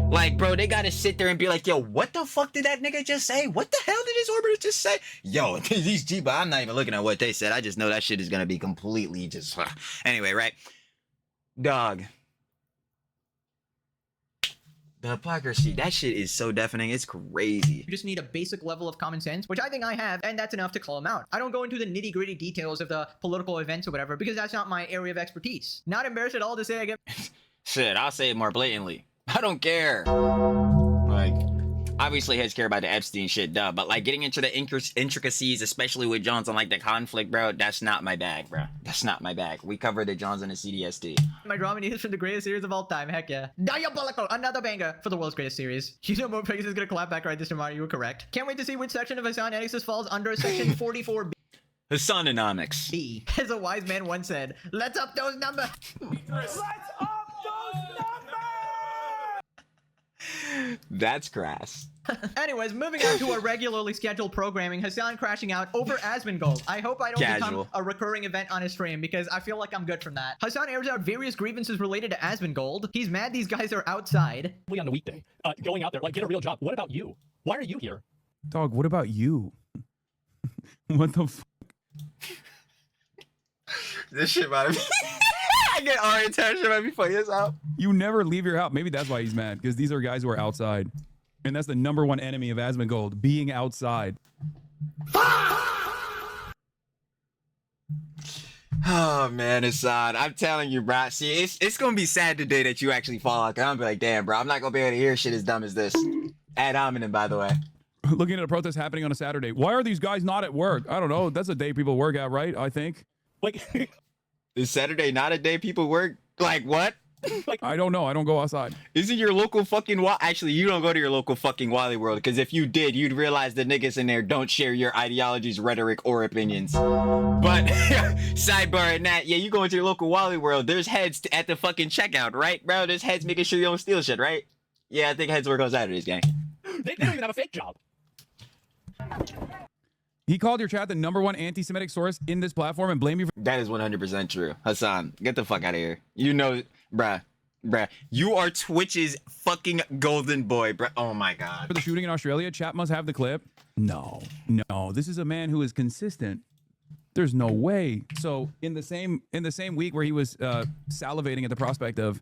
Like, bro, they gotta sit there and be like, yo, what the fuck did that nigga just say? What the hell did his orbiter just say? Yo, these G, I'm not even looking at what they said. I just know that shit is gonna be completely just... Anyway, right? Dog. The hypocrisy, that shit is so deafening. It's crazy. just need a basic level of common sense, which I think I have, and that's enough to call him out. I don't go into the nitty-gritty details of the political events or whatever, because that's not my area of expertise. Not embarrassed at all to say I get... Shit, I'll say it more blatantly. I don't care. Like, obviously heads care about the Epstein shit, duh, but like getting into the intricacies, especially with Jones on like the conflict, bro, that's not my bag, bro. That's not my bag. We cover the Jones on the CDST. my drama news from the greatest series of all time. Heck yeah. Diabolical, another banger for the world's greatest series. You know Morepegasus is gonna clap back right this tomorrow. You were correct. Can't wait to see which section of Hasan Annexus falls under section 44B. Hasanomics. As a wise man once said, let's up those numbers. Let's up those numbers! That's crass. Anyways, moving on to our regularly scheduled programming, Hasan crashing out over Asmongold. I hope I don't Casual. become a recurring event on his stream because I feel like I'm good from that. Hasan airs out various grievances related to Asmongold. He's mad these guys are outside. On the weekday, going out there, like, get a real job. What about you? Why are you here? Dog, what about you? What the f? This shit might be... I get our attention might be funny as hell. You never leave your house. Maybe that's why he's mad, because these are guys who are outside. And that's the #1 enemy of Asmongold, being outside. Oh man, Hasan, I'm telling you, bro. See, it's gonna be sad today that you actually fall out. Cause I'm gonna be like, damn, bro, I'm not gonna be able to hear shit as dumb as this. Ad hominem, by the way. Looking at a protest happening on a Saturday. Why are these guys not at work? I don't know. That's a day people work out, right? I think. Like, Is Saturday not a day people work? Like what? I don't know. I don't go outside. Isn't your local fucking actually you don't go to your local fucking Wally World, because if you did, you'd realize the niggas in there don't share your ideologies, rhetoric, or opinions. But sidebar in that, yeah, you go into your local Wally World, there's heads at the fucking checkout, right, bro? There's heads making sure you don't steal shit, right? Yeah, I think heads work on Saturdays, gang. they don't even have a fake job. He called your chat the #1 anti-Semitic source in this platform and blamed you for That is 100% true. Hasan, get the fuck out of here. You know, bruh, you are Twitch's fucking golden boy, bruh. Oh my god. the shooting in Australia. Chat must have the clip. No. This is a man who is consistent. There's no way. So in the same week where he was salivating at the prospect of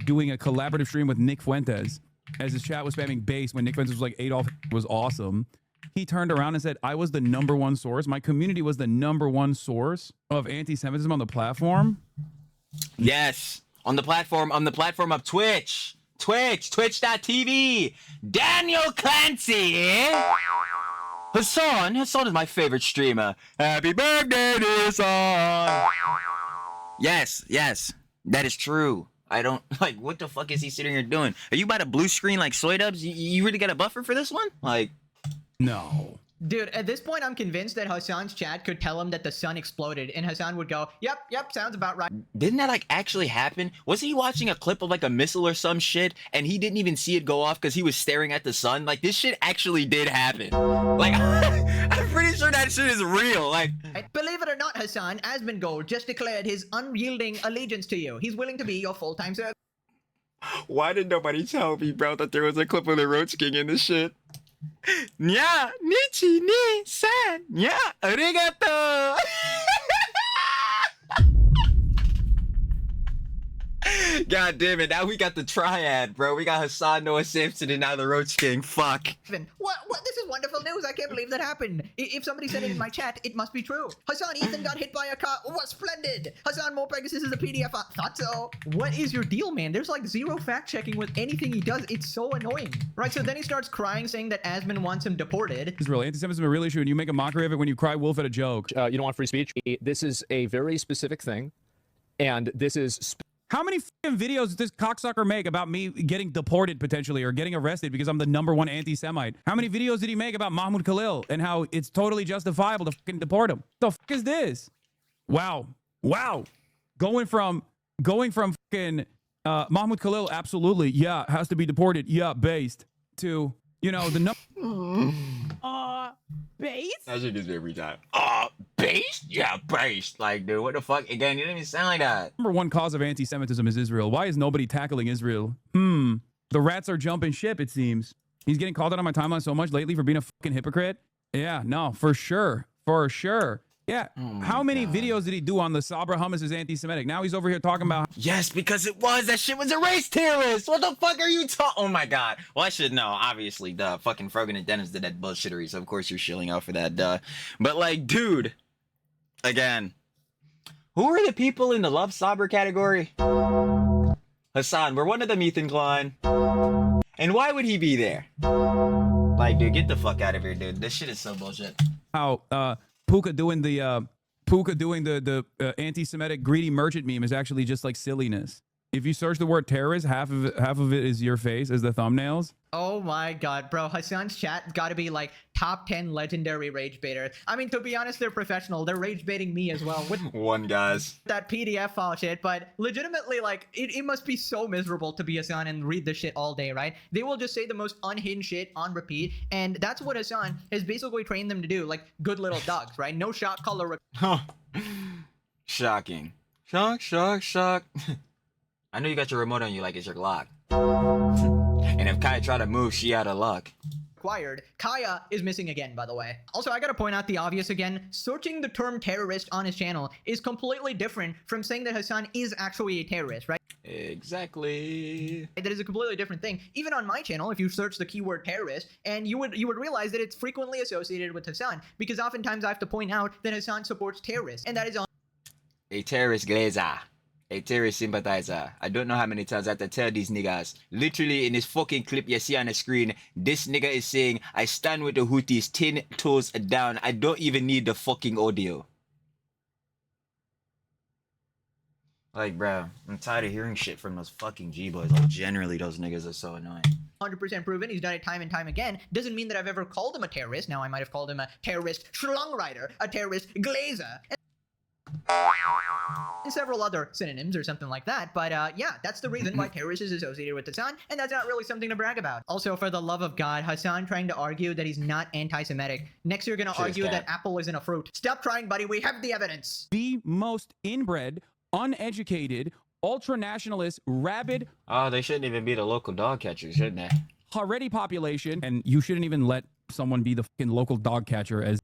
doing a collaborative stream with Nick Fuentes, as his chat was spamming base when Nick Fuentes was like, Adolf was awesome, he turned around and said, I was the #1 source. My community was the #1 source of anti-Semitism on the platform. Yes, on the platform of Twitch. Twitch.tv. Daniel Clancy, Hasan is my favorite streamer. Happy birthday, Hasan. Yes, that is true. I don't like. What the fuck is he sitting here doing? Are you about to blue screen like soy dubs? You really got a buffer for this one? Like, No. Dude, at this point, I'm convinced that Hasan's chat could tell him that the sun exploded, and Hasan would go, yep, sounds about right. didn't that like actually happen? Was he watching a clip of like a missile or some shit, and he didn't even see it go off because he was staring at the sun? Like, this shit actually did happen. Like, I'm pretty sure that shit is real. Like, Believe it or not, Hasan, Asmongold just declared his unyielding allegiance to you. He's willing to be your full-time servant. why did nobody tell me, bro, that there was a clip of the Roach King in this shit? Nya, nichi, ni, san, nya, arigato. God damn it, now we got the triad, bro. We got Hasan, Noah Simpson, and now the Roach King. Fuck. What? This is wonderful news. I can't believe that happened. If somebody said it in my chat, it must be true. Hasan, Ethan got hit by a car. What? Splendid. Hasan, Morepegasus is a PDF. I thought so. What is your deal, man? There's like zero fact-checking with anything he does. It's so annoying. Right, so then he starts crying, saying that Asmon wants him deported. Israel, anti-Semitism is a real issue, and you make a mockery of it when you cry wolf at a joke. You don't want free speech. This is a very specific thing, and this is. How many fucking videos does this cocksucker make about me getting deported potentially or getting arrested because I'm the #1 anti-Semite? How many videos did he make about Mahmoud Khalil and how it's totally justifiable to fucking deport him? The fuck is this? Wow. Going from fucking Mahmoud Khalil, absolutely, yeah, has to be deported, yeah, based, to, you know, the Base? That shit gets me every time. Based? Yeah, based. Like, dude, what the fuck? Again, you didn't even sound like that. #1 cause of anti-Semitism is Israel. Why is nobody tackling Israel? The rats are jumping ship, it seems. He's getting called out on my timeline so much lately for being a fucking hypocrite. Yeah, no, for sure. Yeah. How many videos did he do on the Sabra hummus is anti-Semitic? Now he's over here talking about. Yes, because that shit was a race terrorist. What the fuck are you talking? Oh my god. Well, I should know. Obviously, duh. Fucking Frogan and Dennis did that bullshittery, so of course you're shilling out for that, duh. But like, dude, again, who are the people in the love Sabra category? Hasan, we're one of them, Ethan Klein. And why would he be there? Like, dude, get the fuck out of here, dude. This shit is so bullshit. How Puka doing the anti-Semitic greedy merchant meme is actually just like silliness. If you search the word terrorist, half of it is your face as the thumbnails. Oh my god, bro. Hasan's chat got to be like top 10 legendary rage baiters. I mean, to be honest, they're professional. They're rage baiting me as well with One, guys. that PDF file shit, but legitimately, like, it must be so miserable to be Hasan and read this shit all day, right? They will just say the most unhinged shit on repeat, and that's what Hasan has basically trained them to do, like good little dogs, right? No shot color. Shocking. Shock. I know you got your remote on you like it's your Glock. And if Kaya try to move, she out of luck. Required. Kaya is missing again, by the way. Also, I gotta point out the obvious again. Searching the term terrorist on his channel is completely different from saying that Hasan is actually a terrorist, right? Exactly. That is a completely different thing. Even on my channel, if you search the keyword terrorist, and you would realize that it's frequently associated with Hasan, because oftentimes I have to point out that Hasan supports terrorists, and that is A terrorist glazer. A terrorist sympathizer. I don't know how many times I have to tell these niggas. Literally in this fucking clip you see on the screen, this nigga is saying, I stand with the Houthis 10 toes down. I don't even need the fucking audio. Like, bro, I'm tired of hearing shit from those fucking G-boys. Like, generally, those niggas are so annoying. 100% proven. He's done it time and time again. Doesn't mean that I've ever called him a terrorist. Now, I might have called him a terrorist schlongwriter, a terrorist glazer, and several other synonyms or something like that. But yeah, that's the reason why terrorist is associated with Hasan, and that's not really something to brag about. Also, for the love of God, Hasan trying to argue that he's not anti-Semitic. Next, you're gonna argue that apple isn't a fruit. Stop trying, buddy. We have the evidence. The most inbred, uneducated, ultra-nationalist, rabid. Oh, they shouldn't even be the local dog catchers, shouldn't they? Haredi population, and you shouldn't even let someone be the fucking local dog catcher as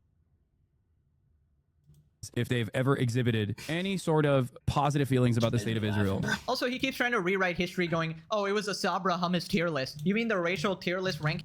if they've ever exhibited any sort of positive feelings about the state of Israel. Also, he keeps trying to rewrite history going, oh, it was a Sabra hummus tier list. You mean the racial tier list rank?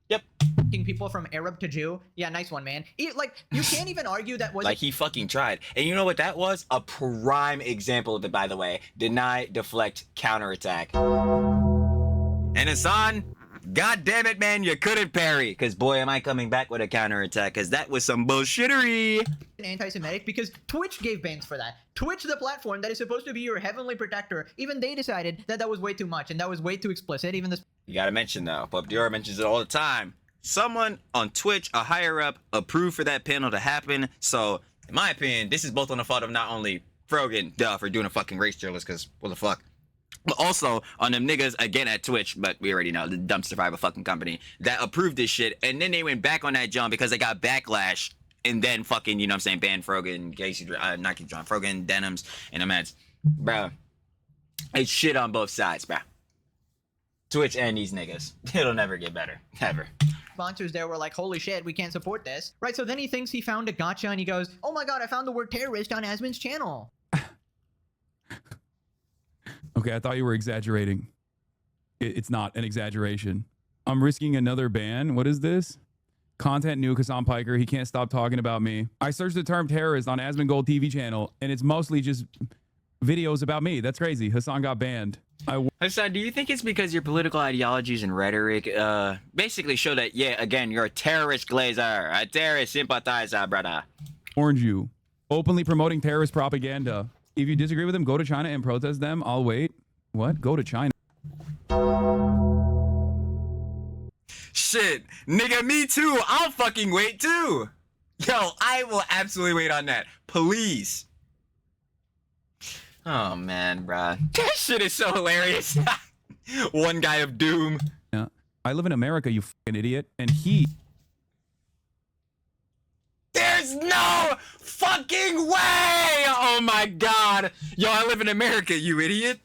Yep. People people from Arab to Jew. Yeah, nice one, man. Like, you can't even argue that was Like, he fucking tried. And you know what that was? A prime example of it, by the way. Deny, deflect, counterattack. And Hasan, god damn it, man, you couldn't parry. Because boy, am I coming back with a counterattack. Because that was some bullshittery. anti-Semitic because Twitch gave bans for that. Twitch, the platform that is supposed to be your heavenly protector, even they decided that that was way too much and that was way too explicit. Even this. You gotta mention, though, Pope Dior mentions it all the time. Someone on Twitch, a higher up, approved for that panel to happen. So, in my opinion, this is both on the fault of not only Frogan, for doing a fucking race journalist, because what the fuck. But also on them niggas again at Twitch, but we already know the dumpster fire of a fucking company that approved this shit, and then they went back on that jump because they got backlash, and then fucking, you know what I'm saying, banned Frogan, Casey, not Casey John, Frogan, Denims, and Ameds. Bro, it's shit on both sides, bro. Twitch and these niggas. It'll never get better. Ever. Sponsors there were like, holy shit, we can't support this. Right, so then he thinks he found a gotcha and he goes, oh my god, I found the word terrorist on Asmon's channel. Okay, I thought you were exaggerating. It's not an exaggeration. I'm risking another ban. What is this? Content new Hasan Piker. He can't stop talking about me. I searched the term terrorist on Asmongold TV channel, and it's mostly just videos about me. That's crazy. Hasan got banned. Hasan, do you think it's because your political ideologies and rhetoric basically show that, yeah, again, you're a terrorist glazer, a terrorist sympathizer, brother? Orange you. Openly promoting terrorist propaganda. If you disagree with them, go to China and protest them. I'll wait. What? Go to China. Shit, nigga, me too. I'll fucking wait too. Yo, I will absolutely wait on that. Please. Oh man, bruh. That shit is so hilarious. One guy of doom. Yeah. I live in America, you fucking idiot. And he... There's no fucking way! Oh my god. Yo, I live in America, you idiot.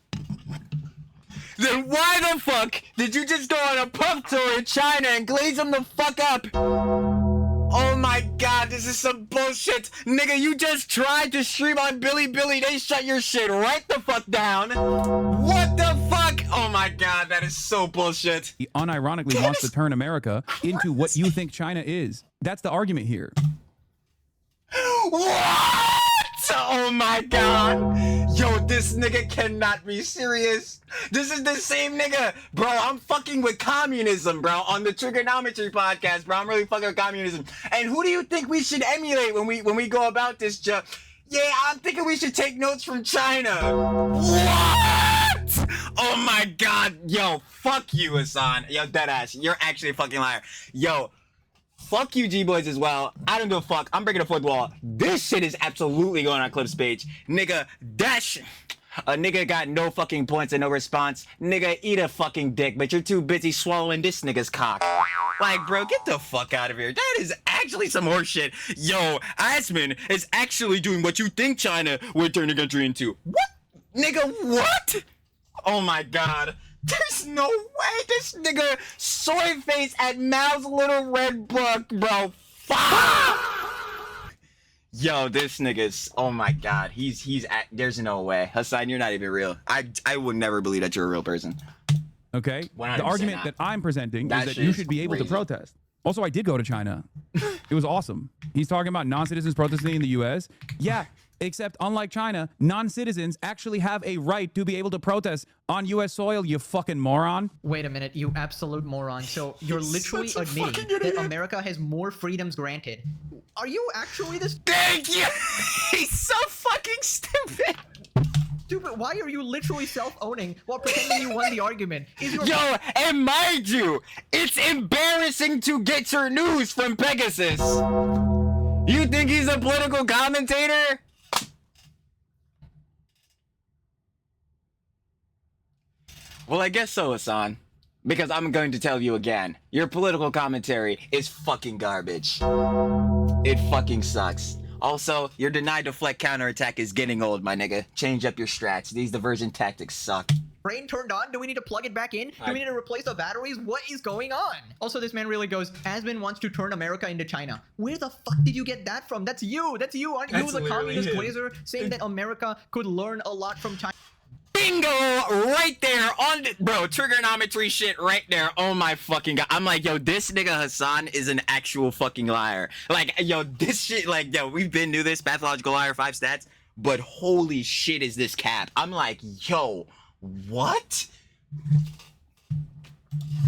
Then why the fuck did you just go on a puff tour in China and glaze them the fuck up? Oh my god, this is some bullshit. Nigga, you just tried to stream on Billy. They shut your shit right the fuck down. What the fuck? Oh my god, that is so bullshit. He unironically wants to turn America into what you think China is. That's the argument here. What? Oh my god. Yo, this nigga cannot be serious. This is the same nigga. Bro, I'm fucking with communism, bro, on the Trigonometry podcast, bro. I'm really fucking with communism. And who do you think we should emulate when we go about this job? Yeah, I'm thinking we should take notes from China. What? Oh my god. Yo, fuck you, Hasan. Yo, deadass. You're actually a fucking liar. Yo, fuck you, G-Boys, as well. I don't give a fuck. I'm breaking the fourth wall. This shit is absolutely going on Clip's page. Nigga, that shit. A nigga got no fucking points and no response. Nigga, eat a fucking dick, but you're too busy swallowing this nigga's cock. Like, bro, get the fuck out of here. That is actually some horse shit. Yo, Asmon is actually doing what you think China would turn the country into. What? Nigga, what? Oh my god. There's no way this nigga soy face at Mao's little red book, bro. Fuck! Yo, this nigga's, oh my god, there's no way. Hasan, you're not even real. I would never believe that you're a real person. Okay? The argument that I'm presenting is that you should be able to protest. Also, I did go to China. It was awesome. He's talking about non-citizens protesting in the U.S. Yeah, except unlike China, non-citizens actually have a right to be able to protest on U.S. soil, you fucking moron. Wait a minute, you absolute moron. So you're literally admitting that America has more freedoms granted. Are you actually this? Thank you! He's so fucking stupid! Stupid, why are you literally self-owning while pretending you won the argument? Yo, and mind you, it's embarrassing to get your news from Pegasus. You think he's a political commentator? Well, I guess so, Hasan. Because I'm going to tell you again, your political commentary is fucking garbage. It fucking sucks. Also, your deny deflect counterattack is getting old, my nigga. Change up your strats. These diversion tactics suck. Brain turned on? Do we need to plug it back in? Do we need to replace the batteries? What is going on? Also, this man really goes, Asmon wants to turn America into China. Where the fuck did you get that from? That's you. That's you. Aren't you the communist glazer saying that America could learn a lot from China? Bingo! Right there on the, bro, trigonometry shit right there. Oh my fucking god. I'm like, yo, this nigga Hasan is an actual fucking liar. Like, yo, this shit, like, yo, we've been through this pathological liar 5 stats, but holy shit is this cap. I'm like, yo, what?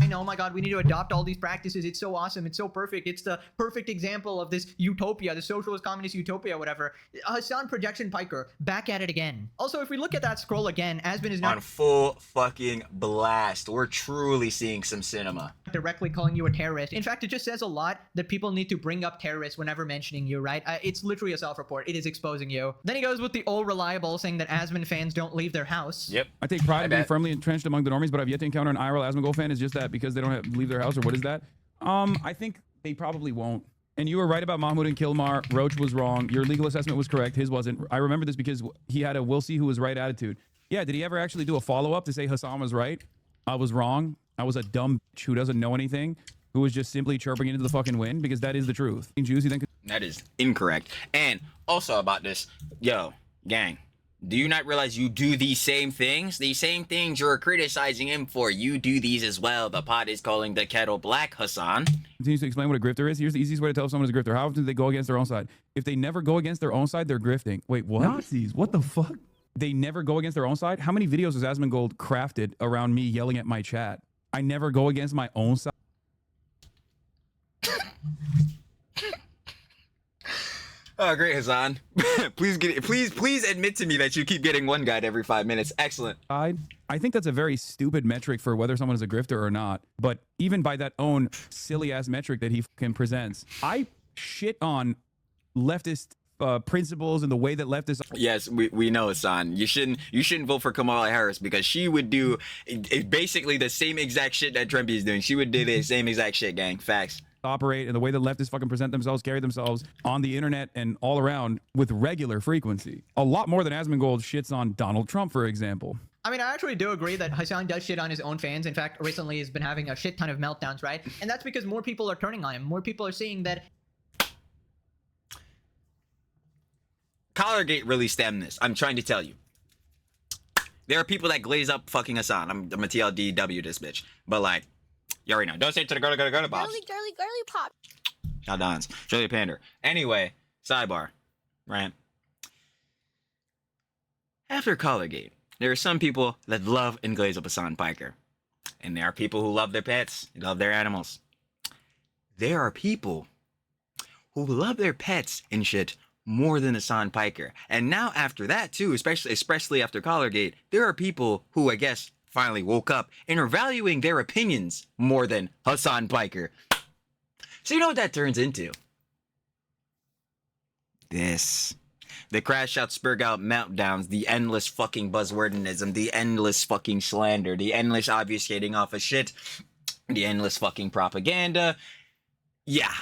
I know, oh my god, we need to adopt all these practices. It's so awesome. It's so perfect. It's the perfect example of this utopia, the socialist communist utopia, whatever. Hasan Projection Piker, back at it again. Also, if we look at that scroll again, Asbin is not On full fucking blast. We're truly seeing some cinema. directly calling you a terrorist. In fact, it just says a lot that people need to bring up terrorists whenever mentioning you, right? It's literally a self-report. It is exposing you. Then he goes with the all reliable, saying that Asbin fans don't leave their house. Yep. I take pride in being bet. firmly entrenched among the normies, but I've yet to encounter an IRL Asmongold fan. Is just that because they don't leave their house, or what is that? I think they probably won't. And you were right about Mahmoud and Kilmar. Roach was wrong. Your legal assessment was correct. His wasn't. I remember this because he had a we'll see who was right attitude. Yeah, did he ever actually do a follow-up to say Hasan was right? I was wrong. I was a dumb bitch who doesn't know anything, who was just simply chirping into the fucking wind, because that is the truth. Juicy then. That is incorrect. And also about this, yo, gang, do you not realize you do these same things? These same things you're criticizing him for, you do these as well. The pot is calling the kettle black, Hasan. Continues to explain what a grifter is. Here's the easiest way to tell if someone is a grifter. How often do they go against their own side? If they never go against their own side, they're grifting. Wait, what? Nazis, what the fuck? They never go against their own side? How many videos has Asmongold crafted around me yelling at my chat? I never go against my own side. Oh, great, Hasan. please admit to me that you keep getting one guide every 5 minutes. Excellent. I think that's a very stupid metric for whether someone is a grifter or not. But even by that own silly ass metric that he fucking presents, I shit on leftist principles and the way that leftists. Yes, we know, Hasan. You shouldn't vote for Kamala Harris because she would do basically the same exact shit that Trump is doing. She would do the same exact shit, gang. Facts. Operate and the way that leftists fucking present themselves, carry themselves on the internet and all around with regular frequency. A lot more than Asmongold shits on Donald Trump, for example. I mean, I actually do agree that Hasan does shit on his own fans. In fact, recently he's been having a shit ton of meltdowns, right? And that's because more people are turning on him. More people are seeing that. Collargate really stemmed this. I'm trying to tell you. There are people that glaze up fucking Hasan. I'm a TLDW this bitch. But like, you already know. Don't say it to the girly pops. Girly pop. Not Don's. Shirley Pander. Anyway, sidebar. Right? After Collargate, there are some people that love and glaze up Hasan Piker. And there are people who love their pets, love their animals. There are people who love their pets and shit more than Hasan Piker. And now after that too, especially after Collargate, there are people who I guess finally woke up and are valuing their opinions more than Hasan Piker. So you know what that turns into? This. The crash out, spurg out meltdowns, the endless fucking buzzwordism, the endless fucking slander, the endless obfuscating off of shit, the endless fucking propaganda. Yeah,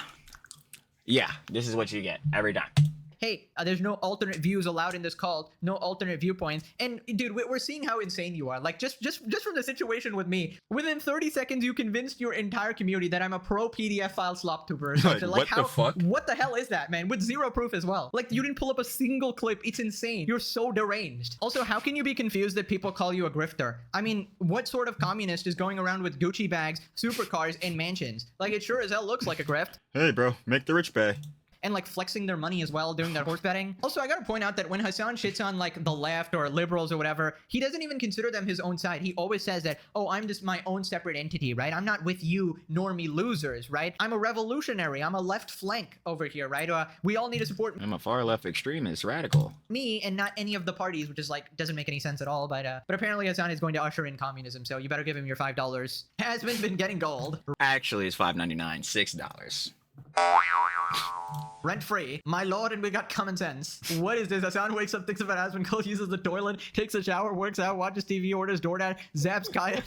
this is what you get every time. Hey, there's no alternate views allowed in this cult, no alternate viewpoints. And dude, we're seeing how insane you are. Like just from the situation with me, within 30 seconds you convinced your entire community that I'm a pro PDF file slop tuber or something. Like what the fuck? What the hell is that, man? With zero proof as well. Like you didn't pull up a single clip. It's insane. You're so deranged. Also, how can you be confused that people call you a grifter? I mean, what sort of communist is going around with Gucci bags, supercars, and mansions? Like it sure as hell looks like a grift. Hey bro, make the rich pay. And like flexing their money as well, doing their horse betting. Also, I gotta point out that when Hasan shits on like the left or liberals or whatever, he doesn't even consider them his own side. He always says that, oh, I'm just my own separate entity, right? I'm not with you normie losers, right? I'm a revolutionary. I'm a left flank over here, right? We all need to support I'm a far left extremist radical. me and not any of the parties, which is like doesn't make any sense at all. But apparently Hasan is going to usher in communism, so you better give him your $5. Has been getting gold. Actually, it's $5.99, $6. Rent free, my lord, and we got common sense. What is this? Hasan wakes up, thinks about Asmongold, uses the toilet, takes a shower, works out, watches TV, orders DoorDash, zaps Kaya.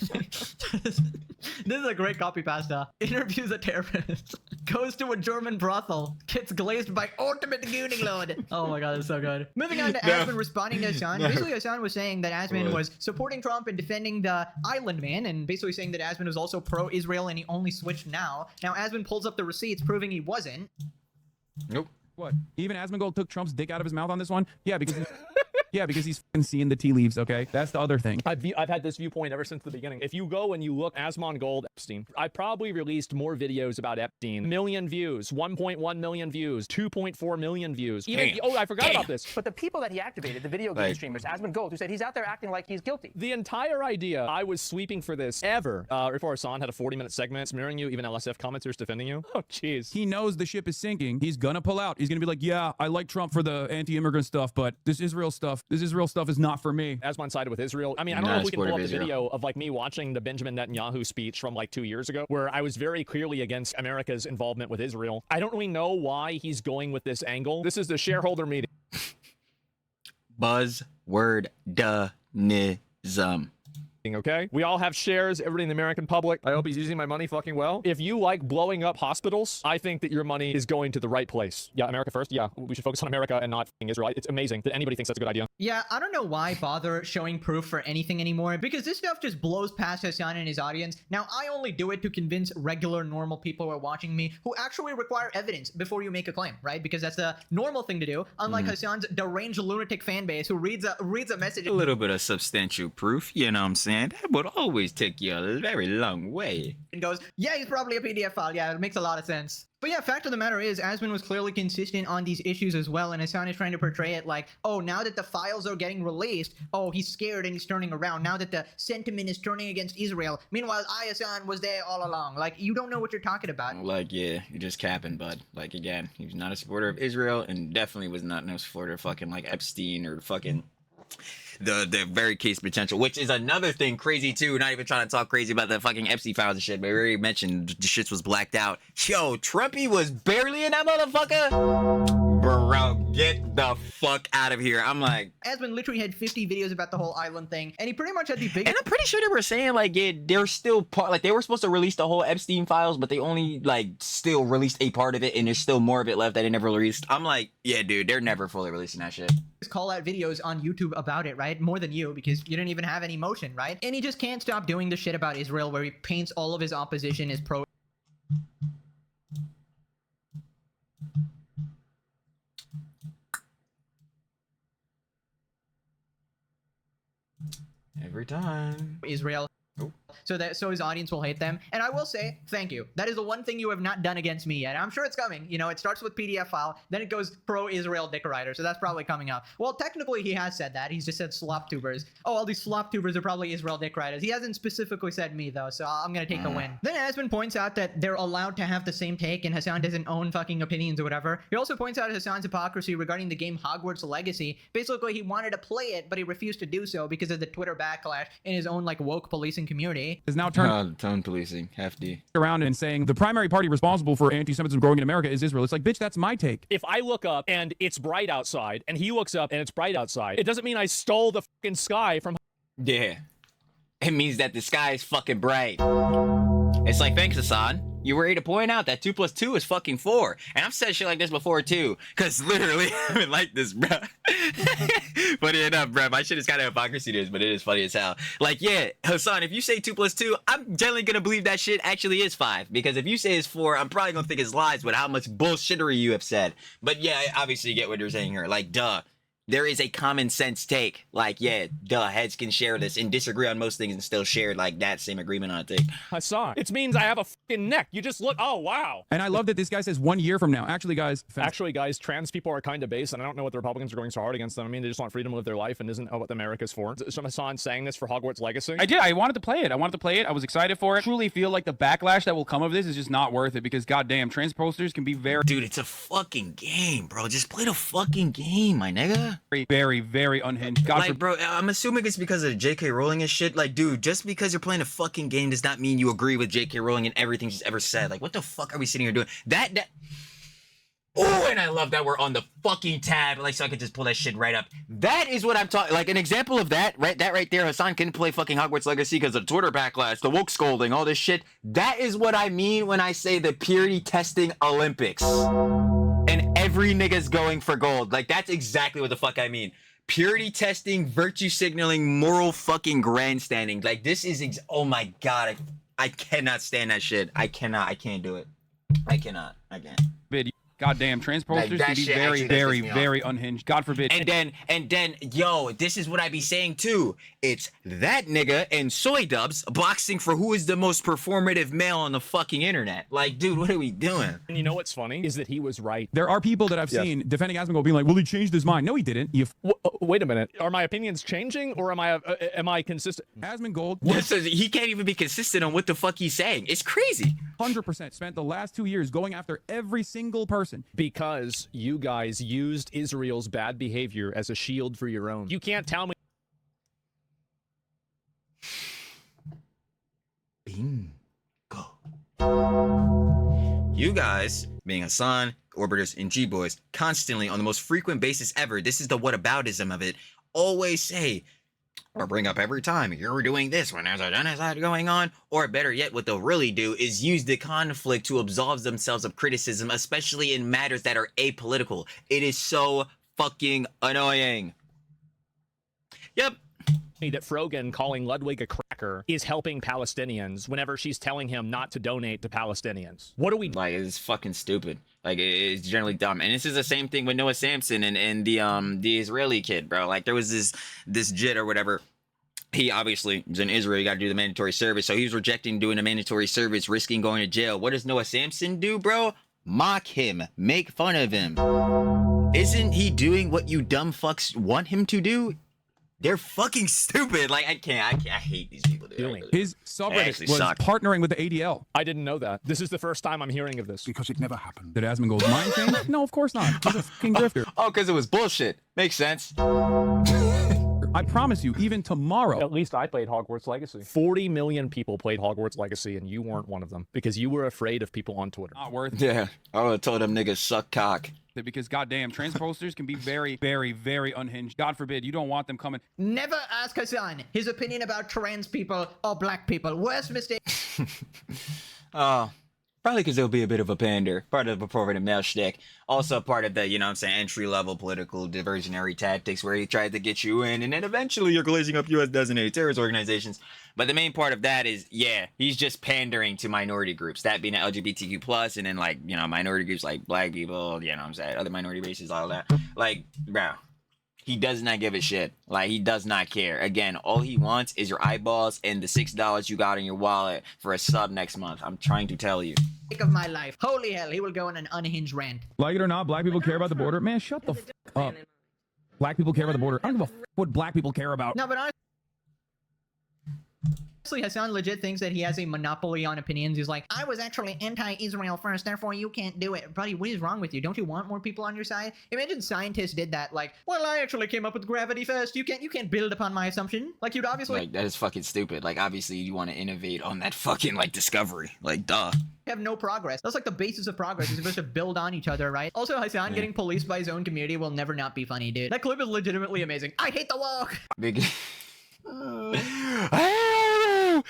This is a great copy pasta. Interviews a terrorist. Goes to a German brothel. Gets glazed by ultimate gooning lord. Oh my god, that's so good. Moving on to Asman responding to Hasan. Basically, Hasan was saying that Asman was supporting Trump and defending the island man, and basically saying that Asman was also pro-Israel and he only switched now. Now, Asman pulls up the receipts proving he wasn't. Nope. What? Even Asmongold took Trump's dick out of his mouth on this one? Yeah, because Yeah, because he's fucking seeing the tea leaves, okay? That's the other thing. I've had this viewpoint ever since the beginning. If you go and you look Asmongold Epstein, I probably released more videos about Epstein. Million views, 1.1 million views, 2.4 million views. Even, oh, I forgot about this. But the people that he activated, the video game streamers, Asmongold, who said he's out there acting like he's guilty. The entire idea I was sweeping for this ever. Before Hasan had a 40-minute segment smearing you, even LSF commenters defending you. Oh, jeez. He knows the ship is sinking. He's gonna pull out. He's gonna be like, yeah, I like Trump for the anti-immigrant stuff, but this Israel stuff is not for me. Asmon sided with Israel. I mean, I don't know if we can pull up the video of like me watching the Benjamin Netanyahu speech from like 2 years ago, where I was very clearly against America's involvement with Israel. I don't really know why he's going with this angle. This is the shareholder meeting. Buzzword Dunism. Okay, we all have shares, everybody in the American public. I hope he's using my money fucking well. If you like blowing up hospitals, I think that your money is going to the right place. Yeah, America first. Yeah, we should focus on America and not Israel. It's amazing that anybody thinks that's a good idea. Yeah, I don't know why bother showing proof for anything anymore, because this stuff just blows past Hasan and his audience. Now, I only do it to convince regular, normal people who are watching me who actually require evidence before you make a claim, right? Because that's the normal thing to do, unlike Hasan's deranged lunatic fan base who reads a message. A little bit of substantial proof, you know what I'm saying? That would always take you a very long way. And goes, yeah, he's probably a PDF file. Yeah, it makes a lot of sense. But yeah, fact of the matter is, Asmon was clearly consistent on these issues as well, and Hasan is trying to portray it like, oh, now that the files are getting released, oh, he's scared and he's turning around. Now that the sentiment is turning against Israel. Meanwhile, Hasan was there all along. Like, you don't know what you're talking about. Like, yeah, you're just capping, bud. Like, again, he was not a supporter of Israel, and definitely was not no supporter of fucking, like, Epstein or fucking... the very case potential, which is another thing crazy too. Not even trying to talk crazy about the fucking Epstein files and shit, but we already mentioned the shit was blacked out. Yo, Trumpy was barely in that motherfucker. Bro, get the fuck out of here. I'm like, Asmon literally had 50 videos about the whole island thing, and he pretty much had the biggest. And I'm pretty sure they were saying like, yeah, they're still part, like they were supposed to release the whole Epstein files, but they only like still released a part of it, and there's still more of it left that they never released. I'm like, yeah, dude, they're never fully releasing that shit. Call out videos on YouTube about it, right? More than you, because you didn't even have any motion, right? And he just can't stop doing the shit about Israel where he paints all of his opposition as pro. Every time. Israel. So his audience will hate them. And I will say, thank you. That is the one thing you have not done against me yet. I'm sure it's coming. You know, it starts with PDF file, then it goes pro-Israel dick writer. So that's probably coming up. Well, technically he has said that. He's just said slop tubers. Oh, all these slop tubers are probably Israel dick writers. He hasn't specifically said me though, so I'm gonna take the win. Then Asmon points out that they're allowed to have the same take and Hasan doesn't own fucking opinions or whatever. He also points out Hasan's hypocrisy regarding the game Hogwarts Legacy. Basically, he wanted to play it, but he refused to do so because of the Twitter backlash in his own like woke policing community. Is now turned tone policing, hefty. around and saying the primary party responsible for anti-Semitism growing in America is Israel. It's like, bitch, that's my take. If I look up and it's bright outside, and he looks up and it's bright outside, it doesn't mean I stole the fucking sky from... Yeah. It means that the sky is fucking bright. It's like, thanks, Hasan. You were ready to point out that 2 + 2 is fucking 4. And I've said shit like this before, too. Because literally, I haven't like this, bro. Funny enough, bro. My shit is kind of hypocrisy to this, but it is funny as hell. Like, yeah, Hasan, if you say 2 + 2, I'm generally going to believe that shit actually is 5. Because if you say it's 4, I'm probably going to think it's lies with how much bullshittery you have said. But yeah, I obviously get what you're saying here. Like, duh. There is a common sense take. Like, yeah, duh, heads can share this and disagree on most things and still share like that same agreement on a take. Hasan, it means I have a fucking neck. You just look, oh, wow. And I love that this guy says 1 year from now. Actually, guys, trans people are kind of base, and I don't know what the Republicans are going so hard against them. I mean, they just want freedom to live their life and isn't what America's for. Is Hasan saying this for Hogwarts Legacy? I did. I wanted to play it. I was excited for it. I truly feel like the backlash that will come of this is just not worth it because, goddamn, trans posters can be very... Dude, it's a fucking game, bro. Just play the fucking game, my nigga. Very, very unhinged. Bro, I'm assuming it's because of J.K. Rowling and shit. Like, dude, just because you're playing a fucking game does not mean you agree with J.K. Rowling and everything she's ever said. Like, what the fuck are we sitting here doing? Oh, and I love that we're on the fucking tab, like, so I could just pull that shit right up. That is what I'm talking, like, an example of that right there, Hasan couldn't play fucking Hogwarts Legacy because of Twitter backlash, the woke scolding, all this shit. That is what I mean when I say the purity testing Olympics. And every nigga's going for gold. Like, that's exactly what the fuck I mean. Purity testing, virtue signaling, moral fucking grandstanding. Like, this is, oh my god, I cannot stand that shit. I can't do it. I can't. Goddamn, trans posters that can be shit very, actually very, pisses me off. very unhinged. God forbid. And then, yo, this is what I be saying too. It's that nigga and Soy Dubs boxing for who is the most performative male on the fucking internet. Like, dude, what are we doing? And you know what's funny is that he was right. There are people that I've seen defending Asmongold being like, well, he changed his mind. No, he didn't. You Wait a minute. Are my opinions changing, or am I consistent? Asmongold He can't even be consistent on what the fuck he's saying. It's crazy. 100% spent the last 2 years going after every single person. Because you guys used Israel's bad behavior as a shield for your own. You can't tell me. You guys, being Hasan, Orbiters, and G-Boys, constantly on the most frequent basis ever, this is the whataboutism of it, always say, or bring up every time, you're doing this when there's a genocide going on, or better yet, what they'll really do is use the conflict to absolve themselves of criticism, especially in matters that are apolitical. It is so fucking annoying. Yep. That Frogan calling Ludwig a cracker is helping Palestinians whenever she's telling him not to donate to Palestinians. What do we like? It's fucking stupid. Like, it's generally dumb. And this is the same thing with Noah Samson and the Israeli kid, bro. Like, there was this jit or whatever. He obviously is in Israel. You got to do the mandatory service. So he was rejecting doing the mandatory service, risking going to jail. What does Noah Samson do, bro? Mock him. Make fun of him. Isn't he doing what you dumb fucks want him to do? They're fucking stupid. Like, I hate these people, dude. His subreddit was partnering with the ADL. I didn't know that. This is the first time I'm hearing of this. Because it never happened. Did Asmongold's mind change? No, of course not. He's a fucking grifter. Oh, because it was bullshit. Makes sense. I promise you, even tomorrow. At least I played Hogwarts Legacy. 40 million people played Hogwarts Legacy, and you weren't one of them because you were afraid of people on Twitter. Not worth it. Yeah, I would have told them niggas suck cock. Because goddamn, trans posters can be very, very, very unhinged. God forbid, you don't want them coming. Never ask Hasan his opinion about trans people or black people. Worst mistake. Oh, probably because it'll be a bit of a pander. Part of the performative male shtick. Also part of the, you know what I'm saying, entry-level political diversionary tactics where he tried to get you in, and then eventually you're glazing up U.S. designated terrorist organizations. But the main part of that is, yeah, he's just pandering to minority groups. That being the LGBTQ+, and then, like, you know, minority groups like black people, you know what I'm saying, other minority races, all that. Like, bro, he does not give a shit. Like, he does not care. Again, all he wants is your eyeballs and the $6 you got in your wallet for a sub next month. I'm trying to tell you. Of my life. Holy hell, he will go on an unhinged rant. Like it or not, black people care about the border. Man, shut the up. Black people care about the border. I don't give a what black people care about. No, but honestly, Hasan legit thinks that he has a monopoly on opinions. He's like, I was actually anti-Israel first, therefore you can't do it. Buddy, what is wrong with you? Don't you want more people on your side? Imagine scientists did that. Like, well, I actually came up with gravity first. You can't build upon my assumption. Like, you'd obviously like, that is fucking stupid. Like, obviously you want to innovate on that fucking like discovery. Like, duh. Have no progress. That's like the basis of progress. You're supposed to build on each other, right? Also, Hasan getting policed by his own community will never not be funny, dude. That clip is legitimately amazing. I hate the woke. Big. I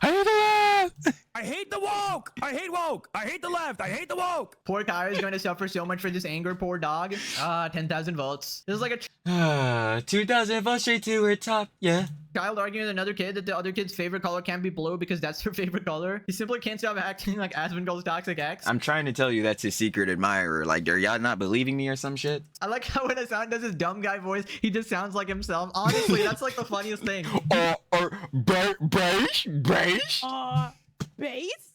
hate the woke. I hate the woke. I hate woke. I hate the left. I hate the woke. Poor Kyra is going to suffer so much for this anger. Poor dog. 10,000 volts. This is like a 2,000 volts straight to her top. Yeah. Child arguing with another kid that the other kid's favorite color can't be blue because that's her favorite color. He simply can't stop acting like Asmongold's toxic ex. I'm trying to tell you that's his secret admirer. Like, are y'all not believing me or some shit? I like how when Hasan does his dumb guy voice, he just sounds like himself. Honestly, that's like the funniest thing. Base?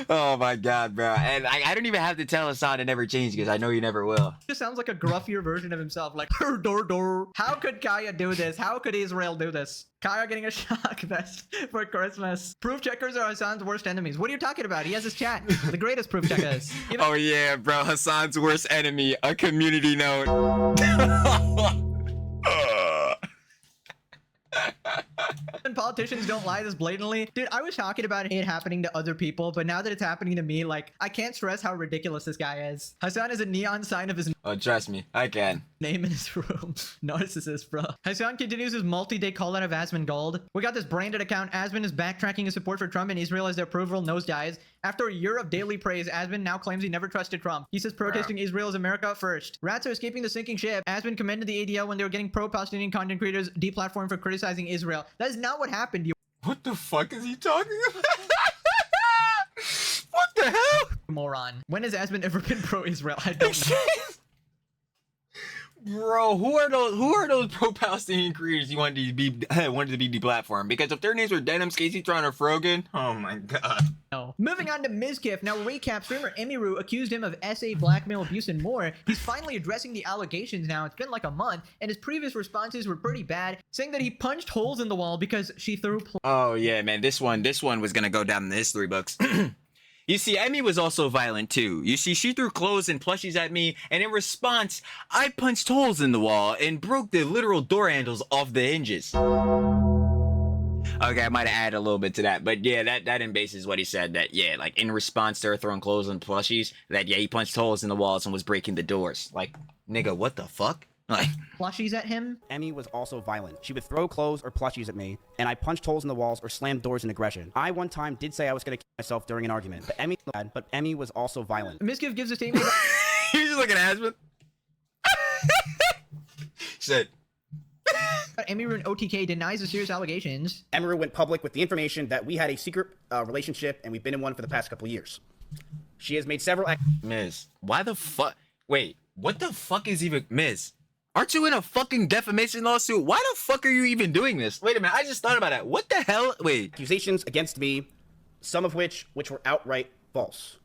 Oh my god, bro. And I don't even have to tell Hasan to never change because I know he never will. He just sounds like a gruffier version of himself, like door. How could Kaya do this? How could Israel do this? Kaya getting a shock vest for Christmas. Proof checkers are Hasan's worst enemies. What are you talking about? He has his chat. The greatest proof checkers. Oh yeah, bro. Hasan's worst enemy. A community note. And politicians don't lie this blatantly. Dude, I was talking about it happening to other people, but now that it's happening to me, like, I can't stress how ridiculous this guy is. Hasan is a neon sign of his oh, trust me, I can. Name in his room. Narcissist, bro. Hasan continues his multi-day call-out of Asmongold. We got this branded account. Asmon is backtracking his support for Trump and Israel as their approval nosedives. After a year of daily praise, Asmon now claims he never trusted Trump. He says protesting Israel is America first. Rats are escaping the sinking ship. Asmon commended the ADL when they were getting pro-Palestinian content creators deplatformed for criticizing Israel. That is not what happened. What the fuck is he talking about? What the the hell? Moron. When has Asmund ever been pro-Israel? I don't know. Bro, who are those pro-Palestinian creators you wanted to be deplatformed? Because if their names were Denim, Casey, Tron, or Frogan, oh my god. No. Moving on to Mizkif. Now, recap, streamer Emiru accused him of SA, blackmail, abuse, and more. He's finally addressing the allegations now. It's been like a month, and his previous responses were pretty bad, saying that he punched holes in the wall because she threw Oh yeah, man, this one was gonna go down in the history books. You see, Emmy was also violent too. You see, she threw clothes and plushies at me, and in response, I punched holes in the wall and broke the literal door handles off the hinges. Okay, I might have added a little bit to that, but yeah, that in base is what he said. That yeah, like in response to her throwing clothes and plushies, that yeah, he punched holes in the walls and was breaking the doors. Like, nigga, what the fuck? Like, plushies at him. Emmy was also violent. She would throw clothes or plushies at me, and I punched holes in the walls or slammed doors in aggression. I one time did say I was gonna kill myself during an argument, but Emmy was also violent. Mizkif gives a statement. He's just looking at Asmund. Shit. Emiru and OTK denies the serious allegations. Emiru went public with the information that we had a secret relationship, and we've been in one for the past couple of years. She has made several. Miz, why the fuck? Wait, what the fuck is even Miz? Aren't you in a fucking defamation lawsuit? Why the fuck are you even doing this? Wait a minute, I just thought about that. What the hell? Wait. Accusations against me, some of which were outright false.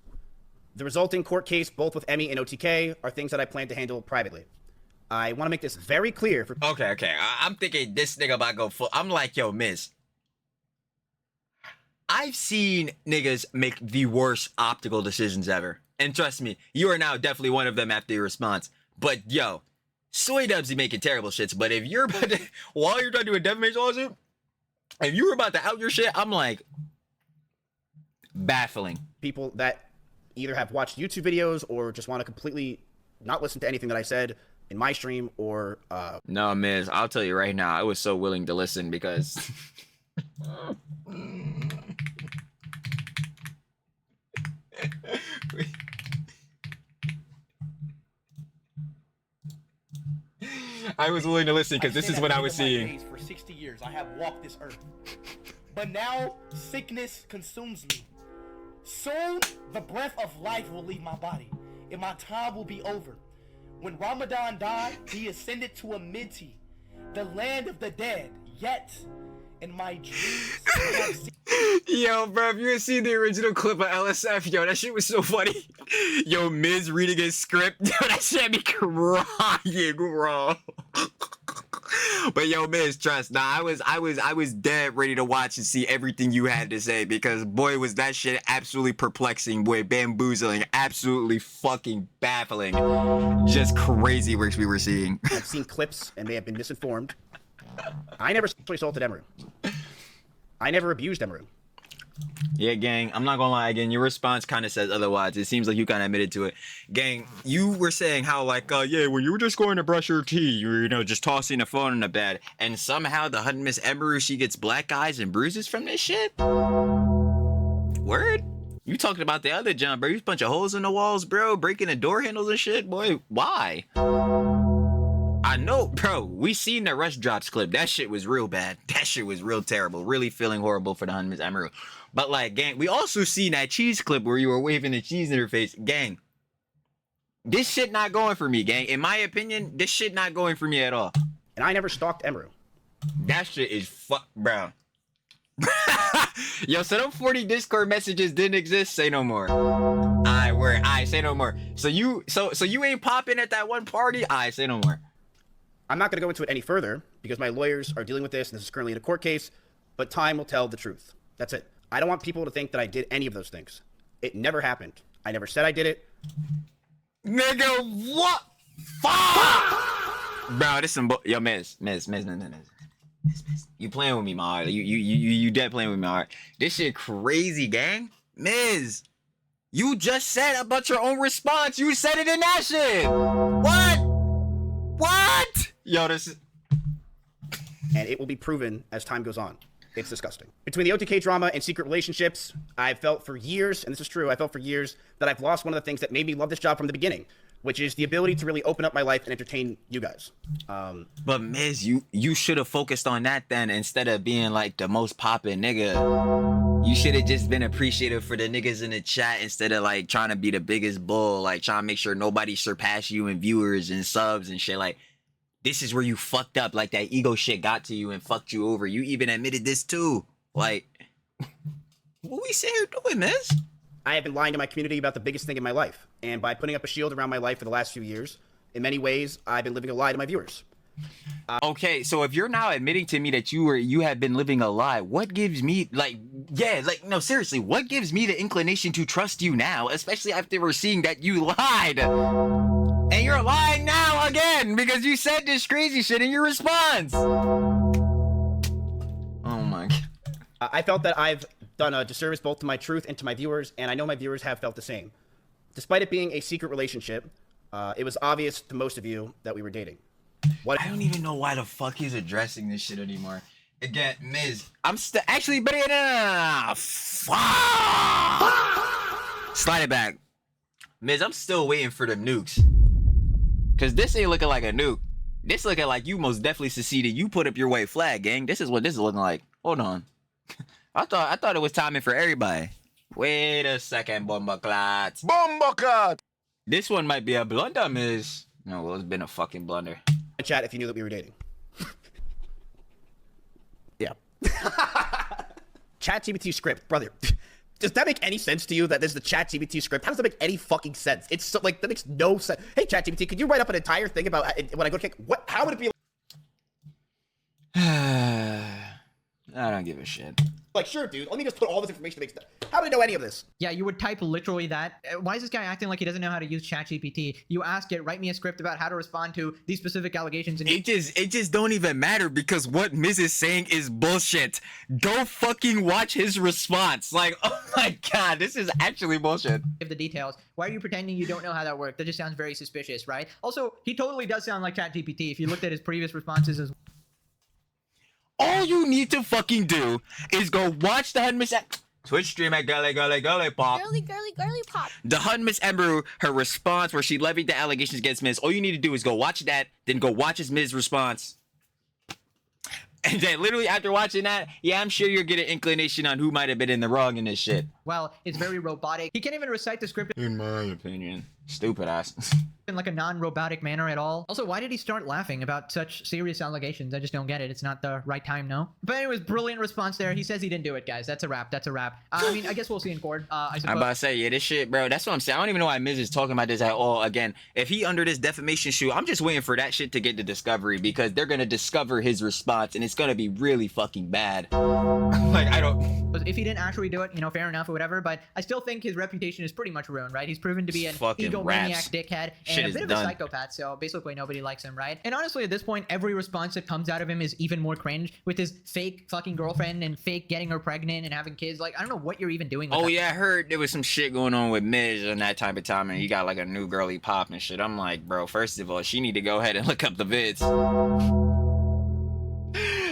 The resulting court case, both with Emmy and OTK, are things that I plan to handle privately. I want to make this very clear for— Okay. I'm thinking this nigga about to go full. I'm like, yo, Miz. I've seen niggas make the worst optical decisions ever. And trust me, you are now definitely one of them after your response. But yo, Soy Dubs be making terrible shits, but if you're about to, while you're trying to do a defamation lawsuit, if you were about to out your shit, I'm like, baffling. People that either have watched YouTube videos or just want to completely not listen to anything that I said in my stream or No, Miz, I'll tell you right now, I was so willing to listen because I was willing to listen because this is what I was seeing. For 60 years, I have walked this earth. But now, sickness consumes me. Soon, the breath of life will leave my body, and my time will be over. When Ramadan died, he ascended to Amenti, the land of the dead. Yet, in my dreams, I have seen— Yo, bro, if you had seen the original clip of LSF, yo, that shit was so funny. Yo, Miz reading his script, yo, that shit had me crying, bro. But yo, Miz, trust, I was dead ready to watch and see everything you had to say because boy, was that shit absolutely perplexing, boy, bamboozling, absolutely fucking baffling, just crazy works we were seeing. I've seen clips and they have been misinformed. I never sexually assaulted Emiru. I never abused Emiru. Yeah, gang, I'm not gonna lie, again, your response kind of says otherwise. It seems like you kind of admitted to it. Gang, you were saying how, like, yeah, when you were just going to brush your teeth, you were, you know, just tossing the phone in the bed, and somehow the hunt Miss Emiru, she gets black eyes and bruises from this shit? Word? You talking about the other jump, bro. You bunch of holes in the walls, bro, breaking the door handles and shit, boy. Why? I know, bro, we seen the Rush Drops clip. That shit was real bad. That shit was real terrible. Really feeling horrible for the hunt Miss Emiru. But like, gang, we also seen that cheese clip where you were waving the cheese in her face. Gang, this shit not going for me, gang. In my opinion, this shit not going for me at all. And I never stalked Emiru. That shit is bro. Yo, so them 40 Discord messages didn't exist. Say no more. I say no more. So you ain't popping at that one party? I say no more. I'm not going to go into it any further because my lawyers are dealing with this and this is currently in a court case, but time will tell the truth. That's it. I don't want people to think that I did any of those things. It never happened. I never said I did it. Nigga, what? Fuck! Bro, this some yo, Miz. You playing with me, my heart. You dead playing with my heart. This shit crazy, gang. Miz, you just said about your own response. You said it in that shit. What? Yo, this is... And it will be proven as time goes on. It's disgusting. Between the OTK drama and secret relationships, I've felt for years, and this is true, I felt for years that I've lost one of the things that made me love this job from the beginning, which is the ability to really open up my life and entertain you guys. But Miz, you should have focused on that then instead of being like the most poppin' nigga. You should have just been appreciative for the niggas in the chat instead of like trying to be the biggest bull, like trying to make sure nobody surpass you in viewers and subs and shit. Like, this is where you fucked up. Like, that ego shit got to you and fucked you over. You even admitted this too. Like, what we sit here doing, Miz? I have been lying to my community about the biggest thing in my life. And by putting up a shield around my life for the last few years, in many ways, I've been living a lie to my viewers. Okay, so if you're now admitting to me that you have been living a lie, what gives me no, seriously, what gives me the inclination to trust you now, especially after we're seeing that you lied? And you're lying now again because you said this crazy shit in your response. Oh my God. I felt that I've done a disservice both to my truth and to my viewers, and I know my viewers have felt the same. Despite it being a secret relationship, it was obvious to most of you that we were dating. I don't even know why the fuck he's addressing this shit anymore. Again, Miz, I'm still actually, but no. Fuck. Slide it back, Miz. I'm still waiting for them nukes, cause this ain't looking like a nuke. This looking like you most definitely seceded. You put up your white flag, gang. This is what this is looking like. Hold on. I thought it was timing for everybody. Wait a second, Bombaclat. Bombaclat. This one might be a blunder, Miz. No, well, it's been a fucking blunder. Chat if you knew that we were dating. Yeah. ChatGPT script, brother. Does that make any sense to you that this is the ChatGPT script? How does that make any fucking sense? It's so, like, that makes no sense. Hey, ChatGPT, could you write up an entire thing about when I go to kick? What? How would it be? I don't give a shit. Like, sure, dude. Let me just put all this information that makes sense. How do I know any of this? Yeah, you would type literally that. Why is this guy acting like he doesn't know how to use ChatGPT? You ask it, write me a script about how to respond to these specific allegations. And it just don't even matter because what Miz is saying is bullshit. Go fucking watch his response. Like, oh my God, this is actually bullshit. Give the details. Why are you pretending you don't know how that works? That just sounds very suspicious, right? Also, he totally does sound like ChatGPT. If you looked at his previous responses as all you need to fucking do is go watch the Hun Miss Twitch stream at Girly Pop. Girly Pop. The Hun Miss Ember, her response where she levied the allegations against Miz. All you need to do is go watch that, then go watch his Miz response. And then literally after watching that, yeah, I'm sure you'll get an inclination on who might have been in the wrong in this shit. well, it's very robotic. He can't even recite the script In my opinion. Stupid ass. in like a non-robotic manner at all. Also, why did he start laughing about such serious allegations? I just don't get it. It's not the right time, no? But anyways, brilliant response there. He says he didn't do it, guys. That's a wrap. That's a wrap. I mean, I guess we'll see in court. I suppose. I'm about to say, yeah, this shit, bro. That's what I'm saying. I don't even know why Miz is talking about this at all. Again, if he under this defamation shoe, I'm just waiting for that shit to get to discovery because they're gonna discover his response and it's gonna be really fucking bad. Like, I don't. If he didn't actually do it, you know, fair enough or whatever, but I still think his reputation is pretty much ruined, right? He's proven to be an Fucking egomaniac raps. dickhead Shit and a is bit of done. a psychopath, so basically nobody likes him, right? And honestly, at this point, every response that comes out of him is even more cringe with his fake fucking girlfriend and fake getting her pregnant and having kids. Like, I don't know what you're even doing with Oh that. yeah, I heard there was some shit going on with Miz in that type of time and he got like a new girly pop and shit. I'm like, bro, first of all, she need to go ahead and look up the vids.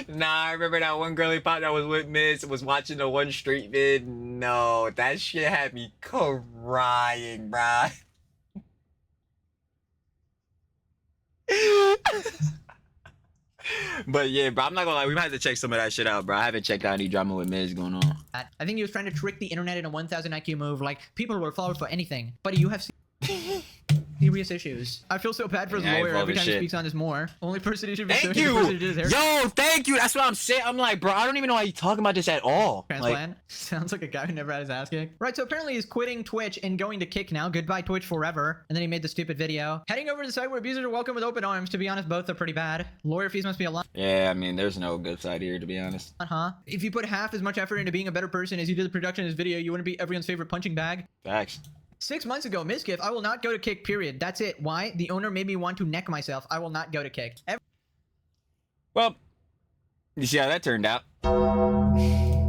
Nah, I remember that one girly pop that was with Miz was watching the one street vid. No, that shit had me crying, bruh. But yeah, bro, I'm not gonna lie, we might have to check some of that shit out, bro. I haven't checked out any drama with Miz going on. I think he was trying to trick the internet in a 1000 IQ move. Like, people will fall for anything. But you have serious issues. I feel so bad for his Yeah, I lawyer involved every in time he shit. speaks on this more. Only person who should be Thank suing is the you! person who did his hair. Yo, thank you! That's what I'm saying. I'm like, bro, I don't even know why you talking about this at all. Like, Transplant. Sounds like a guy who never had his ass kicked. Right, so apparently he's quitting Twitch and going to Kick now. Goodbye Twitch forever. And then he made the stupid video. Heading over to the site where abusers are welcome with open arms. To be honest, both are pretty bad. Lawyer fees must be a lot. yeah, I mean, there's no good side here, to be honest. Huh? If you put half as much effort into being a better person as you did the production of this video, you wouldn't be everyone's favorite punching bag. Facts. 6 months ago, Mizkif, I will not go to Kick, period. That's it. Why? The owner made me want to neck myself. I will not go to Kick. Well, you see how that turned out.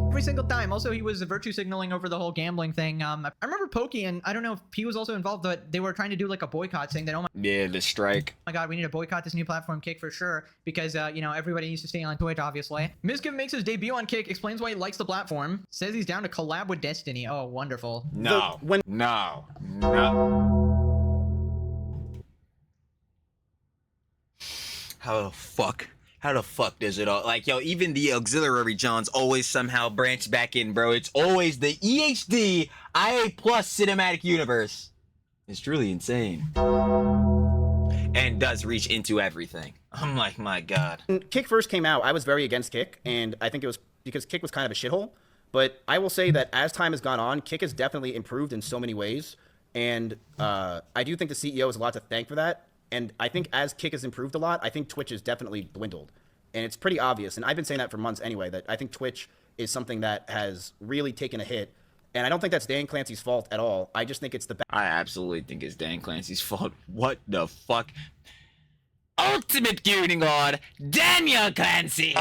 Every single time. Also, he was virtue signaling over the whole gambling thing. I remember Pokey, and I don't know if he was also involved, but they were trying to do like a boycott, saying that, oh Yeah, the strike. my god, we need to boycott this new platform, Kick, for sure, because, you know, everybody needs to stay on Twitch, obviously. Mizkif makes his debut on Kick, explains why he likes the platform, says he's down to collab with Destiny. Oh, wonderful. No. when No. How How the fuck does it all, like, yo, even the auxiliary Johns always somehow branch back in, bro. It's always the EHD IA plus cinematic universe. It's truly insane. And does reach into everything. I'm like, my God. When Kick first came out, I was very against Kick, and I think it was because Kick was kind of a shithole. But I will say that as time has gone on, Kick has definitely improved in so many ways. And I do think the CEO has a lot to thank for that. And I think as Kick has improved a lot, I think Twitch has definitely dwindled. And it's pretty obvious. And I've been saying that for months anyway, that I think Twitch is something that has really taken a hit. And I don't think that's Dan Clancy's fault at all. I just think it's the... I absolutely think it's Dan Clancy's fault. What the fuck? Ultimate Gooning Lord, Daniel Clancy!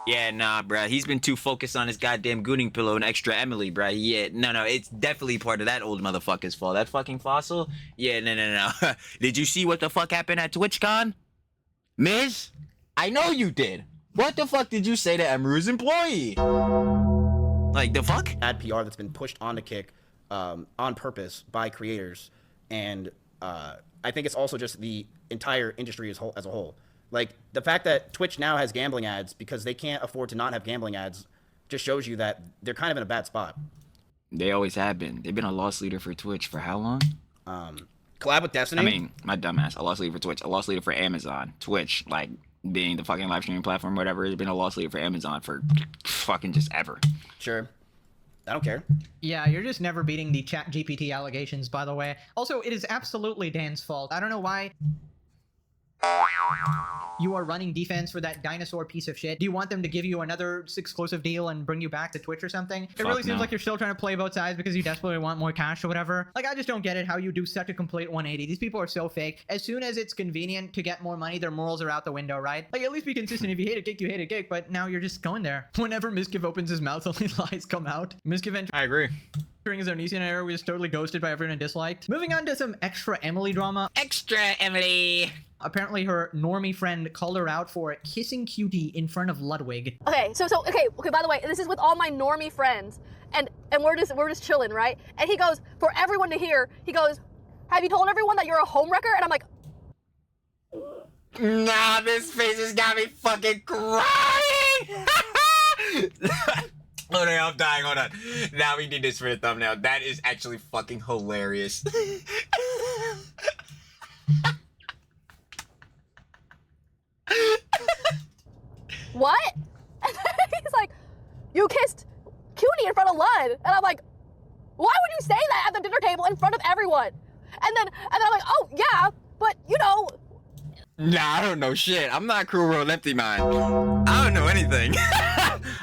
Yeah, nah, bruh. He's been too focused on his goddamn gooning pillow and Extraemily, bruh. Yeah, no, it's definitely part of that old motherfucker's fault. That fucking fossil? Yeah, no. Did you see what the fuck happened at TwitchCon? Miz? I know you did. What the fuck did you say to Emru's employee? Like, the fuck? Bad PR that's been pushed onto Kick on purpose by creators. And I think it's also just the entire industry as a whole. Like, the fact that Twitch now has gambling ads because they can't afford to not have gambling ads just shows you that they're kind of in a bad spot. They always have been. They've been a loss leader for Twitch for how long? Collab with Destiny? I mean, my dumbass. A loss leader for Twitch. A loss leader for Amazon. Twitch, like, being the fucking live streaming platform or whatever, has been a loss leader for Amazon for fucking just ever. Sure. I don't care. Yeah, you're just never beating the ChatGPT allegations, by the way. Also, it is absolutely Dan's fault. I don't know why you are running defense for that dinosaur piece of shit. Do you want them to give you another exclusive deal and bring you back to Twitch or something? It really seems like you're still trying to play both sides because you desperately want more cash or whatever. Like, I just don't get it how you do such a complete 180. These people are so fake. As soon as it's convenient to get more money, their morals are out the window, right? Like, at least be consistent. If you hate a gig, you hate a gig, but now you're just going there. Whenever Mizkif opens his mouth, only lies come out. Mizkif I agree. During his Onision era, we was totally ghosted by everyone and disliked. Moving on to some Extraemily drama. Extraemily! Apparently her normie friend called her out for kissing Cutie in front of Ludwig. Okay, okay, by the way, this is with all my normie friends, and we're just chilling, right? And he goes, for everyone to hear, he goes, have you told everyone that you're a homewrecker? And I'm like, nah, this face has got me fucking crying! Hold on, I'm dying, hold on. Now we need this for the thumbnail. That is actually fucking hilarious. what? And then he's like, you kissed Cutie in front of Lud. And I'm like, why would you say that at the dinner table in front of everyone? And then I'm like, oh yeah, but you know. Nah, I don't know shit. I'm not Cruel World Empty Mind. I don't know anything.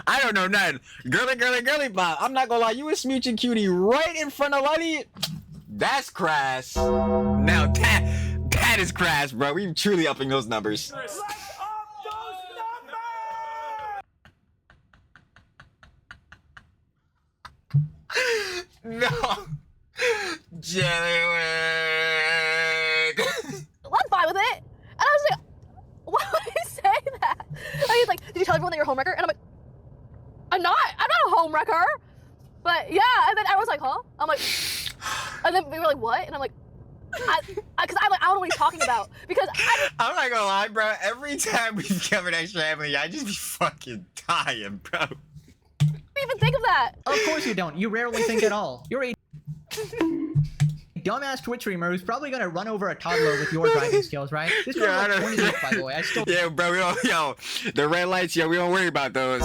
I don't know nothing. Girly, Bob. I'm not gonna lie, you was smooching Cutie right in front of Luddy. That's crass. Now that is crass, bro. We truly upping those numbers. No. Jellywick. I'm fine with it. And I was like, why would he say that? And he's like, did you tell everyone that you're a homewrecker? And I'm like, I'm not a homewrecker. But yeah, and then everyone's like, huh? I'm like, and then we were like, what? And I'm like, because I'm like, I don't know what he's talking about. Because I'm not gonna lie, bro. Every time we've covered Extraemily, I just be fucking dying, bro. I didn't even think of that. Of course you don't. You rarely think at all. You're a dumbass Twitch streamer who's probably gonna run over a toddler with your driving skills, right? This was like 20 years, by the way. I still. Yeah, bro. We don't, yo, the red lights, yo, we don't worry about those.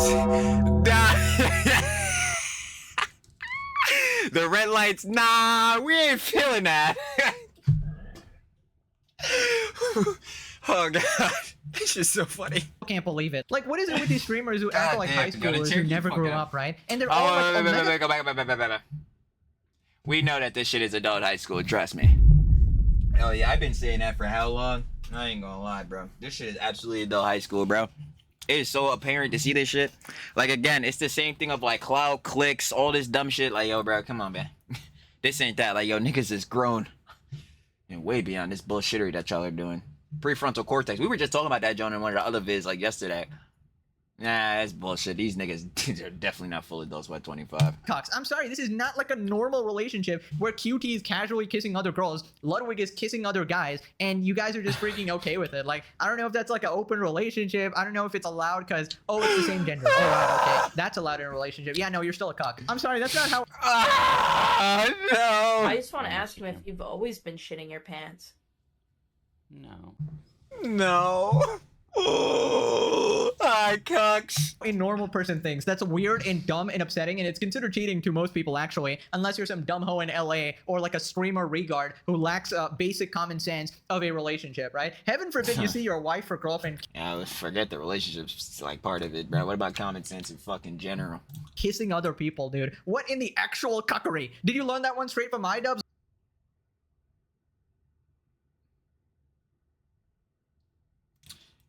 The red lights, nah, we ain't feeling that. Oh god, this is so funny. I can't believe it. Like, what is it with these streamers who act like high schoolers who never grew up, right? And they're all like, go back. We know that this shit is adult high school, trust me. Hell yeah, I've been saying that for how long? I ain't gonna lie, bro. This shit is absolutely adult high school, bro. It is so apparent to see this shit. Like, again, it's the same thing of, like, cloud clicks, all this dumb shit. Like, yo, bro, come on, man. This ain't that. Like, yo, niggas is grown. And way beyond this bullshittery that y'all are doing. Prefrontal cortex. We were just talking about that, John, in one of the other vids, like, yesterday. Nah, that's bullshit. These niggas are definitely not full adults by 25. Cox, I'm sorry, this is not like a normal relationship where QT is casually kissing other girls, Ludwig is kissing other guys, and you guys are just freaking okay with it. Like, I don't know if that's like an open relationship. I don't know if it's allowed because, oh, it's the same gender. Oh, right, okay. That's allowed in a relationship. Yeah, no, you're still a cock. I'm sorry, that's not how. No. I just want to ask him if you've always been shitting your pants. No. No. Oh, hi, cucks. A normal person thinks that's weird and dumb and upsetting, and it's considered cheating to most people actually, unless you're some dumb hoe in LA or like a streamer regard who lacks basic common sense of a relationship, right? Heaven forbid you see your wife or girlfriend Yeah, let's forget the relationship's like part of it, bro. What about common sense in fucking general? kissing other people, dude. What in the actual cuckery? Did you learn that one straight from iDubbbz?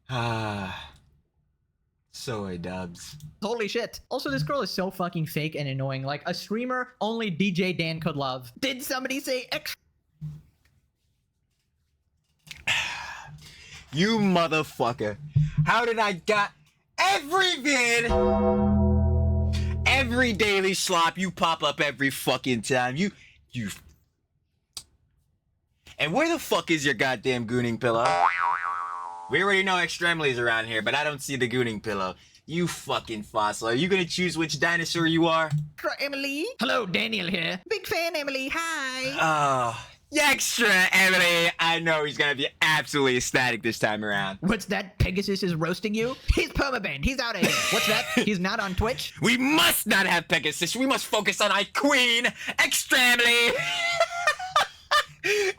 Ah. Soy dubs. Holy shit. Also, this girl is so fucking fake and annoying. Like, a streamer only DJ Dan could love. Did somebody say You motherfucker. How did I got every vid, every daily slop, you pop up every fucking time. You. And where the fuck is your goddamn gooning pillow? We already know Extraemily's around here, but I don't see the gooning pillow. You fucking fossil. Are you gonna choose which dinosaur you are? Emily? Hello, Daniel here. Big fan, Emily. Hi. Oh, Extraemily. I know he's gonna be absolutely ecstatic this time around. What's that? Pegasus is roasting you? He's permabanned. He's out of here. What's that? He's not on Twitch? We must not have Pegasus. We must focus on our queen, Extraemily.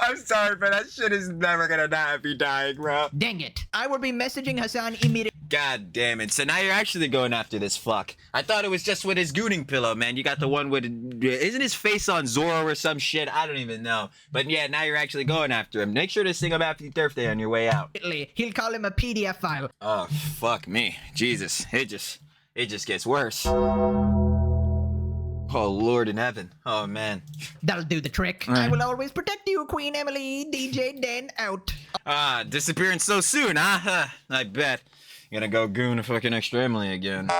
I'm sorry, but that shit is never gonna not be dying, bro. Dang it. I will be messaging Hasan immediately. God damn it. So now you're actually going after this fuck. I thought it was just with his gooning pillow, man. You got the one with... Isn't his face on Zorro or some shit? I don't even know. But yeah, now you're actually going after him. Make sure to sing him Happy Birthday on your way out. He'll call him a PDF file. Oh, fuck me. Jesus. It just gets worse. Oh, Lord in heaven. Oh, man. That'll do the trick. I will always protect you, Queen Emily. DJ Dan out. Disappearing so soon, huh? I bet. Gonna go goon fucking Extraemily again.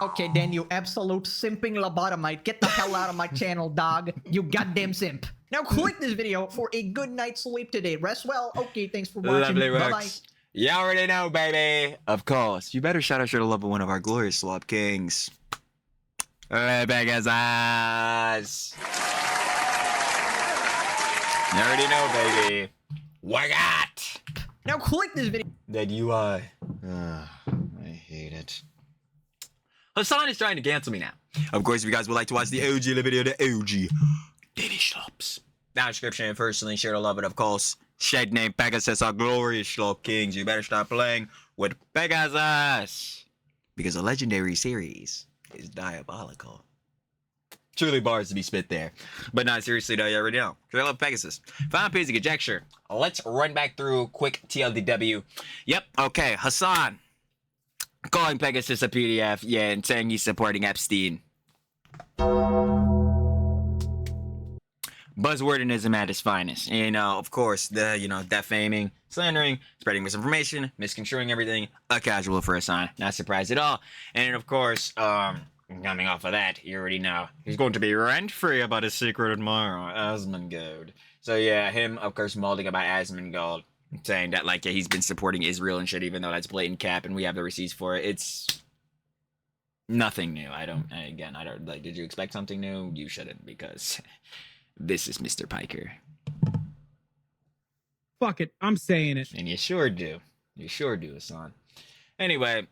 Okay, Dan, you absolute simping lobotomite. Get the hell out of my channel, dog. You goddamn simp. Now click this video for a good night's sleep today. Rest well. Okay, thanks for watching. Lovely Bye-bye. works. You already know, baby. Of course. You better shout out to the love of one of our glorious slop kings. Morepegasus. You already know, baby. What got? Now click this video. That UI. I hate it. Hasan is trying to cancel me now. Of course, if you guys would like to watch the OG of the video, the OG Daily Slops. Down description and personally share the love it, of course. Shed name Pegasus, our glorious Slop Kings. You better start playing with Pegasus. Because the legendary series is diabolical. Truly bars to be spit there. But not seriously though, you already know. Because I love Pegasus. Final piece of conjecture. Let's run back through quick TLDW. Yep, okay, Hasan. Calling Pegasus a PDF, yeah, and saying he's supporting Epstein. Buzzwordism at its finest. You know, of course, defaming, slandering, spreading misinformation, misconstruing everything, a casual for Hasan. Not surprised at all. And of course, coming off of that, you already know, he's going to be rent-free about his secret admirer, Asmongold. So yeah, him, of course, molding about Asmongold, saying that, like, yeah, he's been supporting Israel and shit, even though that's blatant cap, and we have the receipts for it. It's nothing new. Did you expect something new? You shouldn't, because this is Mr. Piker. Fuck it, I'm saying it. And you sure do. You sure do, Hasan. Anyway,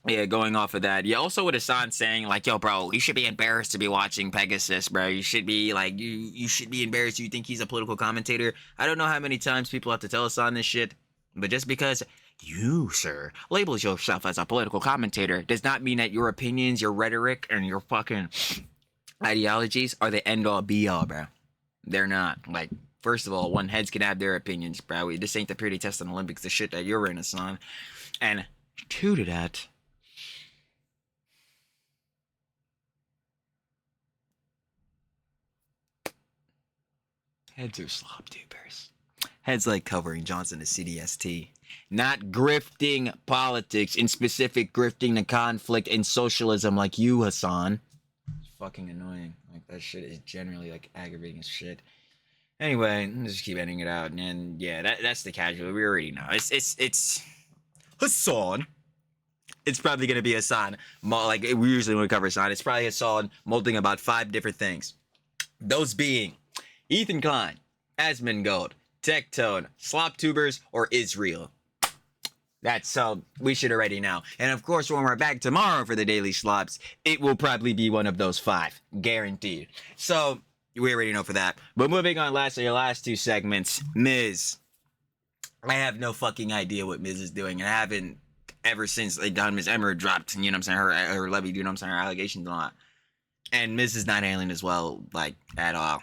yeah, going off of that. Yeah, also with Hasan saying, like, yo, bro, you should be embarrassed to be watching Pegasus, bro. You should be, like, you should be embarrassed. You think he's a political commentator? I don't know how many times people have to tell Hasan this shit, but just because you, sir, labels yourself as a political commentator does not mean that your opinions, your rhetoric, and your fucking ideologies are the end-all, be-all, bro. They're not. Like, first of all, one heads can have their opinions, bro. This ain't the purity test on Olympics, the shit that you're in, Hasan. And two to that, heads are slop tubers. Heads like covering Johnson to CDST. Not grifting politics, in specific grifting the conflict and socialism like you, Hasan. It's fucking annoying. Like, that shit is generally, like, aggravating as shit. Anyway, let's just keep ending it out. And yeah, that's the casual. We already know. It's Hasan. It's probably going to be Hasan. Like, we usually when we cover Hasan, it's probably Hasan molding about 5 different things. Those being Ethan Klein, Asmongold, Tectone, Slop Tubers, or Israel. That's so we should already know. And of course, when we're back tomorrow for the Daily Slops, it will probably be one of those 5. Guaranteed. So, we already know for that. But moving on, lastly, your last 2 segments. Miz. I have no fucking idea what Miz is doing. And I haven't ever since like Miss Emmer dropped, you know what I'm saying, her levy, you know what I'm saying, her allegations and all that. And Miz is not handling as well, like, at all.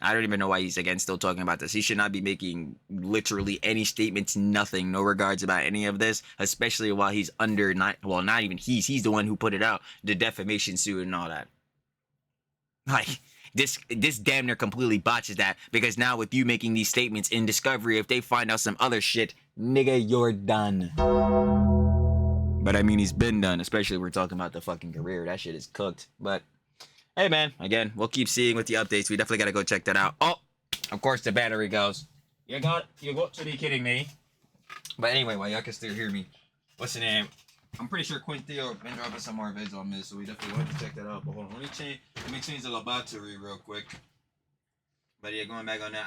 I don't even know why he's, again, still talking about this. He should not be making literally any statements, nothing, no regards about any of this, especially while he's under, not even he's the one who put it out, the defamation suit and all that. Like, this damn near completely botches that, because now with you making these statements in Discovery, if they find out some other shit, nigga, you're done. But I mean, he's been done, especially if we're talking about the fucking career. That shit is cooked. But hey, man, again, we'll keep seeing with the updates. We definitely got to go check that out. Oh, of course, the battery goes. You got to be kidding me. But anyway, while y'all can still hear me, what's the name? I'm pretty sure Quint Theo been dropping some more vids on this, so we definitely want to check that out. But hold on, let me change the battery real quick. But yeah, going back on that,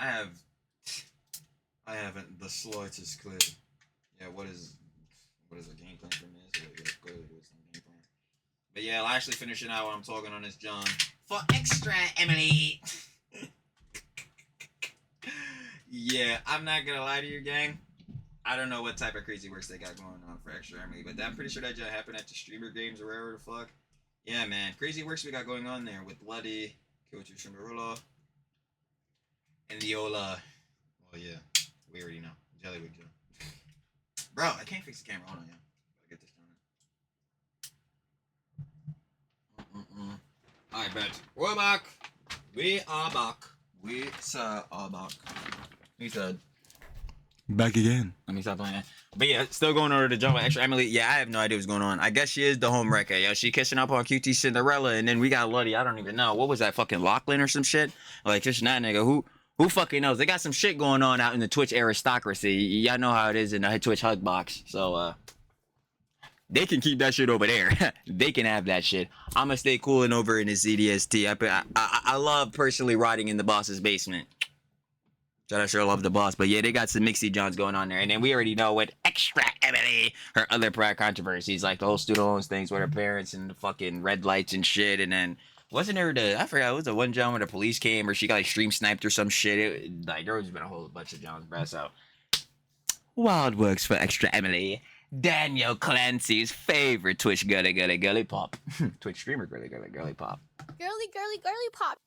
I haven't the slightest clue. Yeah, what is the game plan for this? Clearly there's some game plan. But yeah, I'll actually finish it out while I'm talking on this John. For extra Emily. Yeah, I'm not gonna lie to you, gang. I don't know what type of crazy works they got going on for Extra Emily, but I'm pretty sure that just happened at the streamer games or wherever the fuck. Yeah, man, crazy works we got going on there with Bloody, Kyoto Shimmerula, and the Ola. Well, yeah, we already know. Jellywood Joe. Bro, I can't fix the camera. Hold on, yeah. Gotta get this done. Alright, bet. We're back. We are back. We are back. He said. Back again. Let me stop playing that. But yeah, still going over to jump with Extra Emily. Yeah, I have no idea what's going on. I guess she is the home wrecker. Yo, she kissing up on QT Cinderella, and then we got Luddy. I don't even know. What was that, fucking Lachlan or some shit? Like, just that nigga. Who fucking knows? They got some shit going on out in the Twitch aristocracy. Y'all know how it is in the Twitch hug box. So, they can keep that shit over there. They can have that shit. I'ma stay cooling over in the ZDST. I love personally rotting in the boss's basement. I sure love the boss, but yeah, they got some mixy johns going on there. And then we already know what Extra Emily, her other prior controversies, like the whole student loans things with her parents and the fucking red lights and shit. And then wasn't there I forgot, it was the one john where the police came or she got like stream sniped or some shit. Like there was been a whole bunch of johns, bruh. So wild works for Extra Emily. Daniel Clancy's favorite Twitch girly pop. Twitch streamer girly pop. Girly pop.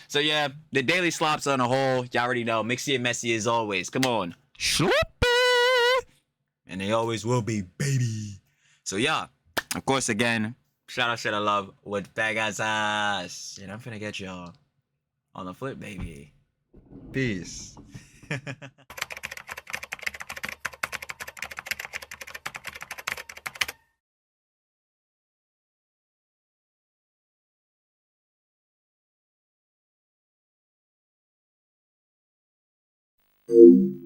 So yeah, the Daily Slops on a whole, y'all already know, mixy and messy as always. Come on. Sloppy! And they always will be, baby. So yeah, of course again, shout out love with Pegasus. And I'm finna get y'all on the flip, baby. Peace. Thank you.